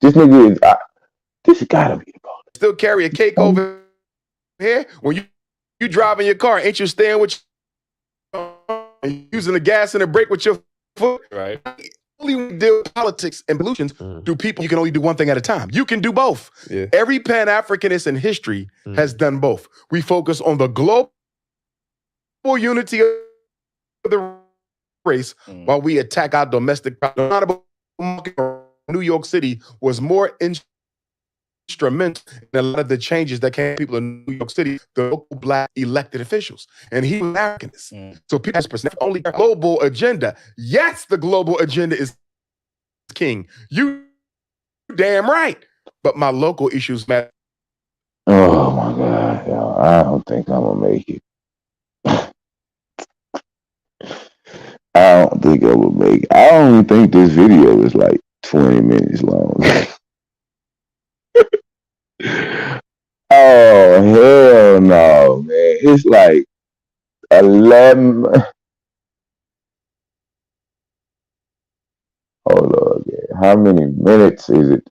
This nigga is. This gotta be the ball. Still carry a cake over here when you driving your car? Ain't you staying with using the gas and the brake with your foot? Right. Only when you deal with politics and pollutions do people. You can only do one thing at a time. You can do both. Yeah. Every Pan-Africanist in history has done both. We focus on the global unity of the race while we attack our domestic problem. New York City was more instrumental in a lot of the changes that came to people in New York City, the local black elected officials. And he was Africanist. So people have only global agenda. Yes, the global agenda is king. You damn right. But my local issues matter. Oh my God, y'all. I don't think I'm gonna make it. I don't think I'm gonna make it. I don't even think this video is like 20 minutes long. Oh, hell no, man. It's like 11. Hold on, man. How many minutes is it?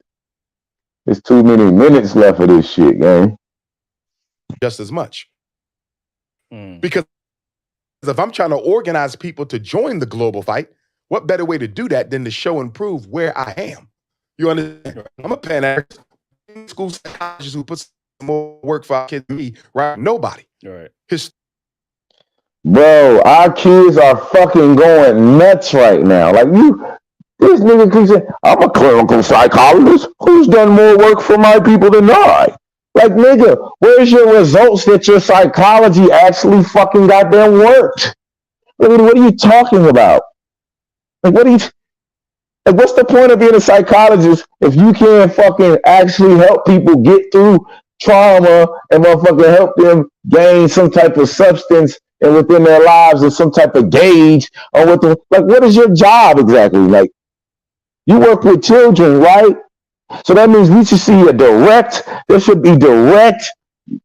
There's too many minutes left of this shit, gang. Just as much. Because if I'm trying to organize people to join the global fight, what better way to do that than to show and prove where I am? You understand? I'm a Pan-African school psychologist who puts more work for our kids than me, right? Nobody. Right. Bro, our kids are fucking going nuts right now. Like this nigga keeps saying, I'm a clinical psychologist who's done more work for my people than I. Like, nigga, where's your results that your psychology actually fucking goddamn worked? What are you talking about? Like, what's the point of being a psychologist if you can't fucking actually help people get through trauma and motherfucking help them gain some type of substance and within their lives and some type of gauge on what is your job exactly? Like, you work with children, right? So that means there should be direct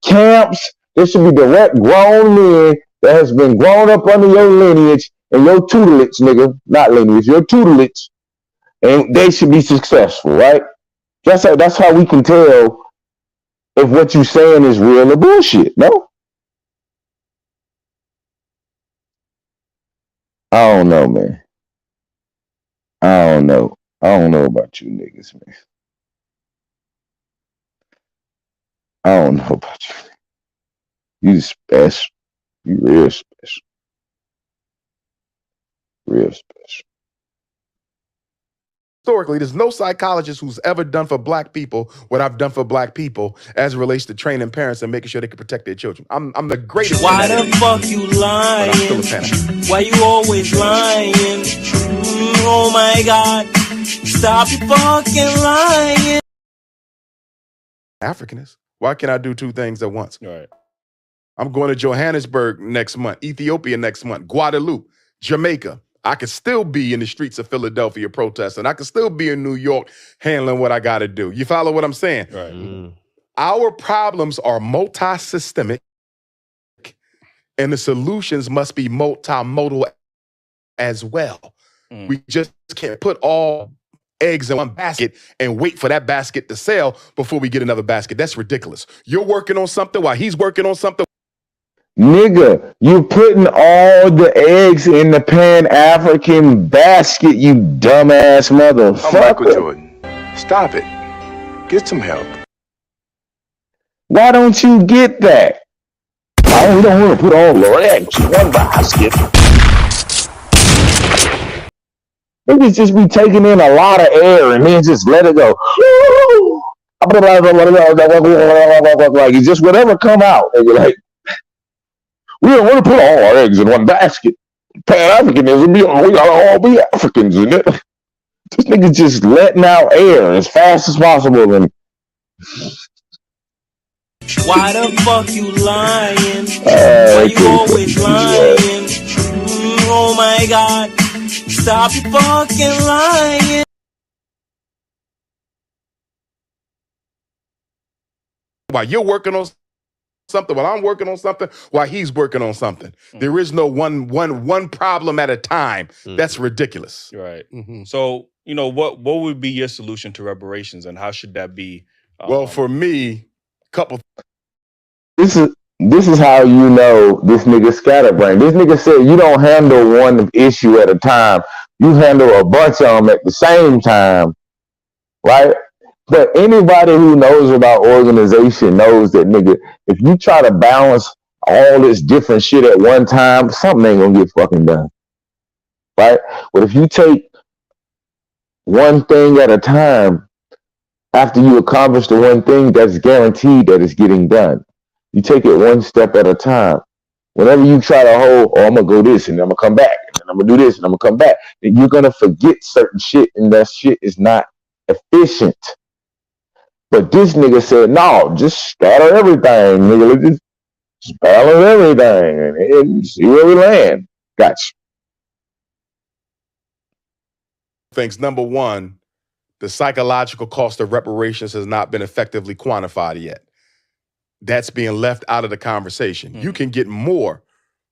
camps, there should be direct grown men that has been grown up under your lineage and your tutelage, nigga, not lineage, your tutelage, and they should be successful, right? That's how we can tell if what you're saying is real or bullshit, no? I don't know, man. I don't know. I don't know about you niggas, man. I don't know about you. You special. You real special. Real special. Historically, there's no psychologist who's ever done for black people what I've done for black people as it relates to training parents and making sure they can protect their children. I'm the greatest. Why the fuck you lying? Why you always lying? Oh my God. Stop your fucking lying. Africanist. Why can't I do two things at once? Right. I'm going to Johannesburg next month, Ethiopia next month, Guadeloupe, Jamaica. I could still be in the streets of Philadelphia protesting. I could still be in New York handling what I got to do. You follow what I'm saying? Right. Our problems are multi-systemic, and the solutions must be multimodal as well. We just can't put all eggs in one basket and wait for that basket to sell before we get another basket. That's ridiculous. You're working on something while he's working on something. Nigga, you putting all the eggs in the Pan-African basket, you dumbass motherfucker. Oh, Michael Jordan, stop it. Get some help. Why don't you get that? Oh, we don't want to put all the eggs in one basket. Niggas just be taking in a lot of air and then just let it go. Like, it's just whatever come out. And you're like, we don't want to put all our eggs in one basket. Pan-Africanism, we gotta all be Africans. And this nigga just letting out air as fast as possible. And why the fuck you lying? Why you always lying? Oh my God. Stop your fucking lying. While you're working on something, while I'm working on something, while he's working on something. There is no one problem at a time. That's ridiculous. Right. So, you know, what would be your solution to reparations, and how should that be? Well, for me, couple. This is how you know this nigga scatterbrain. This nigga said you don't handle one issue at a time. You handle a bunch of them at the same time, right? But anybody who knows about organization knows that, nigga, if you try to balance all this different shit at one time, something ain't gonna get fucking done, right? But if you take one thing at a time, after you accomplish the one thing, that's guaranteed that it's getting done. You take it one step at a time. Whenever you try to hold, oh, I'm gonna go this and I'm gonna come back, and I'm gonna do this and I'm gonna come back, then you're gonna forget certain shit, and that shit is not efficient. But this nigga said, no, just scatter everything, nigga. Just balance everything and see where we land. Gotcha. Things. Number one, the psychological cost of reparations has not been effectively quantified yet. That's being left out of the conversation. You can get more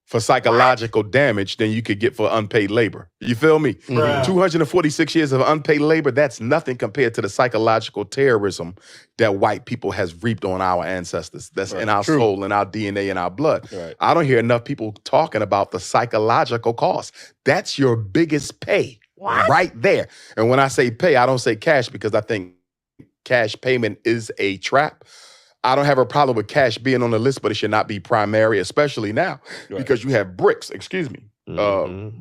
for psychological damage than you could get for unpaid labor. You feel me? 246 years of unpaid labor, that's nothing compared to the psychological terrorism that white people has reaped on our ancestors. That's in our soul, in our DNA, in our blood. I don't hear enough people talking about the psychological cost. That's your biggest pay right there. And when I say pay, I don't say cash, because I think cash payment is a trap. I don't have a problem with cash being on the list, but it should not be primary, especially now, because you have BRICS,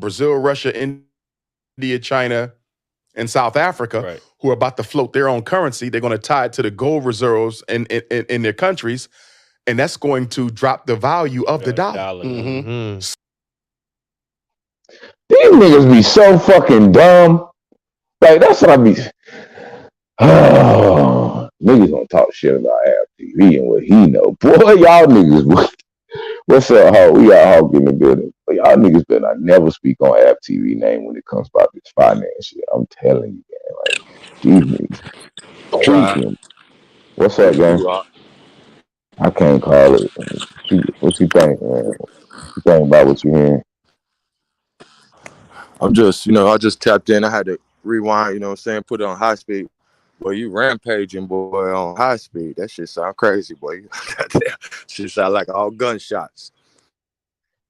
Brazil, Russia, India, China, and South Africa, who are about to float their own currency. They're going to tie it to the gold reserves in their countries, and that's going to drop the value of the dollar. These niggas be so fucking dumb. Like, that's what I be. Oh, niggas gonna talk shit about TV and what he know. Boy, y'all niggas. What's up, ho? We got Hawk in the building. But y'all niggas better not never speak on TV name when it comes about this finance shit. I'm telling you, man. Like, these niggas. Tweaking. What's up, gang? I can't call it. What you think, man? What you think about what you hearing? I'm just, I just tapped in. I had to rewind, put it on high speed. Boy, you rampaging, boy, on high speed. That shit sound crazy, boy. Shit sound like all gunshots.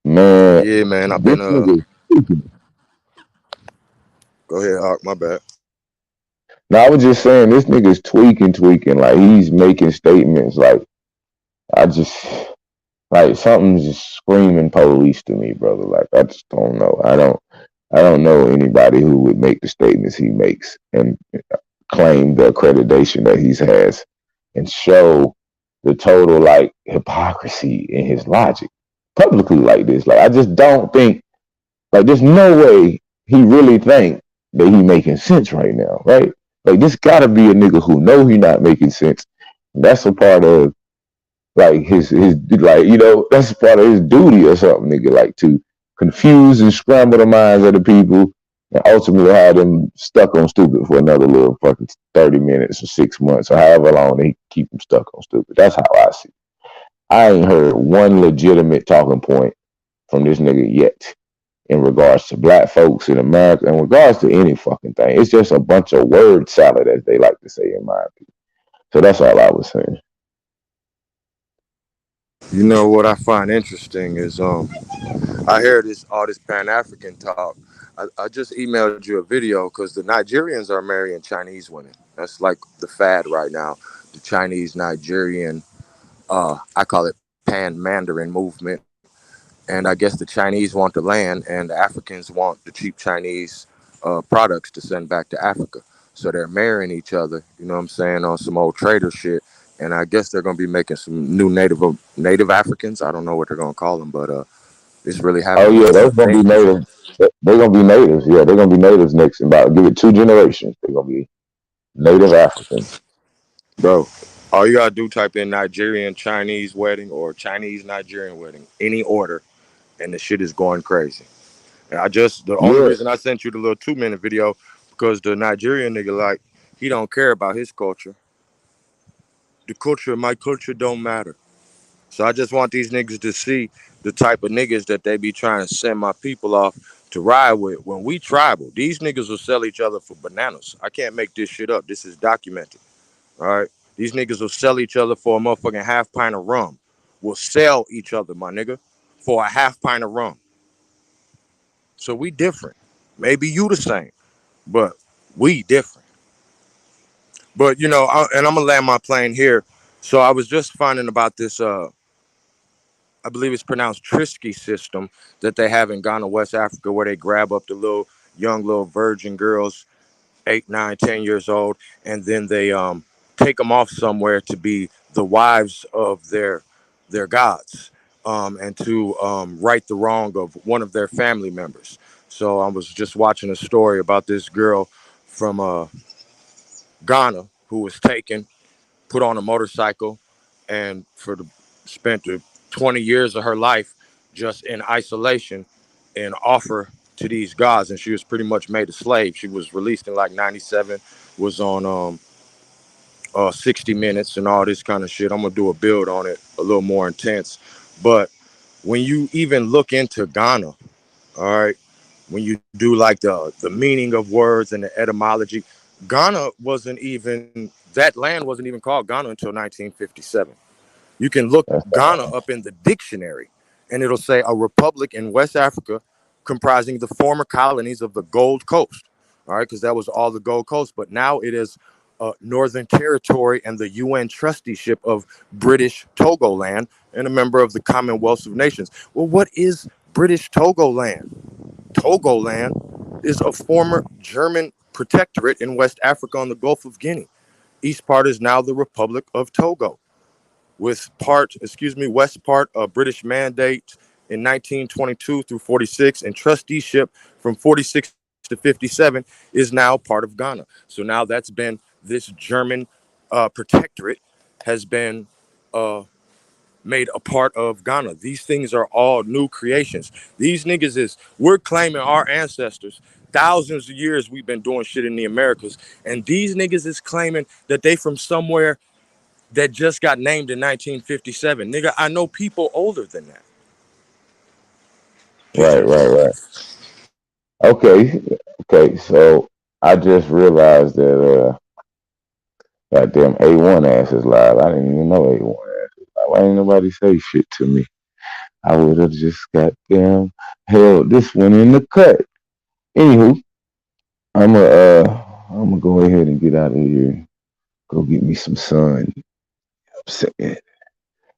Man. Yeah, man, I've been, go ahead, Hawk, my bad. No, I was just saying this nigga's tweaking. Like he's making statements. Like I just like something's just screaming police to me, brother. Like I just don't know. I don't know anybody who would make the statements he makes and claim the accreditation that he has and show the total like hypocrisy in his logic publicly like this. Like I just don't think like there's no way he really think that he making sense right now, right? Like this gotta be a nigga who know he not making sense. And that's a part of like his like that's a part of his duty or something, nigga. Like to confuse and scramble the minds of the people and ultimately have them stuck on stupid for another little fucking 30 minutes or 6 months or however long they keep them stuck on stupid. That's how I see it. I ain't heard one legitimate talking point from this nigga yet in regards to black folks in America, in regards to any fucking thing. It's just a bunch of word salad, as they like to say, in my opinion. So that's all I was saying. You know what I find interesting is I hear all this Pan African talk. I just emailed you a video because the Nigerians are marrying Chinese women. That's like the fad right now. The Chinese Nigerian, I call it Pan Mandarin movement. And I guess the Chinese want the land, and the Africans want the cheap Chinese products to send back to Africa. So they're marrying each other. You know what I'm saying, on some old trader shit. And I guess they're gonna be making some new native Africans. I don't know what they're gonna call them, but it's really Oh happening. yeah, It's they're gonna be dangerous. natives. They're gonna be natives. Yeah, they're gonna be natives next in about give it 2 generations. They're gonna be native Africans. Bro, all you gotta do type in Nigerian Chinese wedding or Chinese Nigerian wedding, any order, and the shit is going crazy. And the only Yeah. reason I sent you the little 2 minute video because the Nigerian nigga like he don't care about his culture. My culture don't matter. So I just want these niggas to see the type of niggas that they be trying to send my people off to ride with. When we tribal, these niggas will sell each other for bananas. I can't make this shit up. This is documented. All right. These niggas will sell each other for a motherfucking half pint of rum. Will sell each other, my nigga, for a half pint of rum. So we different. Maybe you the same, but we different. But and I'm gonna land my plane here. So I was just finding about this. I believe it's pronounced Trisky system that they have in Ghana, West Africa, where they grab up the young virgin girls, 8, 9, 10 years old, and then they take them off somewhere to be the wives of their gods, and to right the wrong of one of their family members. So I was just watching a story about this girl from Ghana who was taken, put on a motorcycle, and spent the 20 years of her life just in isolation and offer to these gods, and she was pretty much made a slave. She was released in like 97, was on 60 Minutes and all this kind of shit. I'm gonna do a build on it a little more intense. But when you even look into Ghana, all right, when you do like the meaning of words and the etymology, Ghana wasn't even that land wasn't even called Ghana until 1957. You can look Ghana up in the dictionary, and it'll say a republic in West Africa comprising the former colonies of the Gold Coast. All right, because that was all the Gold Coast, but now it is Northern Territory and the UN trusteeship of British Togoland and a member of the Commonwealth of Nations. Well, what is British Togoland? Togoland is a former German protectorate in West Africa on the Gulf of Guinea. East part is now the Republic of Togo. West part of British mandate in 1922 through 46, and trusteeship from 46 to 57 is now part of Ghana. So now that's been this German protectorate has been made a part of Ghana. These things are all new creations. These niggas we're claiming our ancestors. Thousands of years we've been doing shit in the Americas, and these niggas is claiming that they from somewhere that just got named in 1957. Nigga, I know people older than that. Right. Okay. So I just realized that goddamn A1 ass is live. I didn't even know A1 ass is live. Why ain't nobody say shit to me? I would have just goddamn held this one in the cut. Anywho, I'm I'm gonna go ahead and get out of here. Go get me some sun. Upset.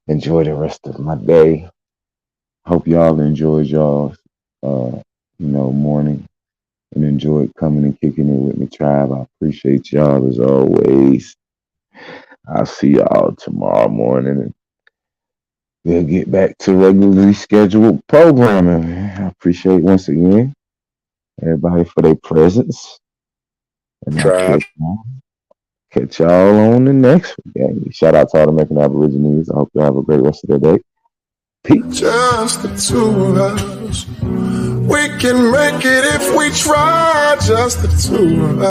Enjoy the rest of my day. Hope y'all enjoyed y'all's morning and enjoyed coming and kicking it with me, tribe. I appreciate y'all as always. I'll see y'all tomorrow morning and we'll get back to regularly scheduled programming. I appreciate once again everybody for their presence. And I'll catch y'all on the next one. Shout out to all the American Aborigines. I hope y'all have a great rest of their day. Peace. Just the two of us. We can make it if we try. Just the two of us.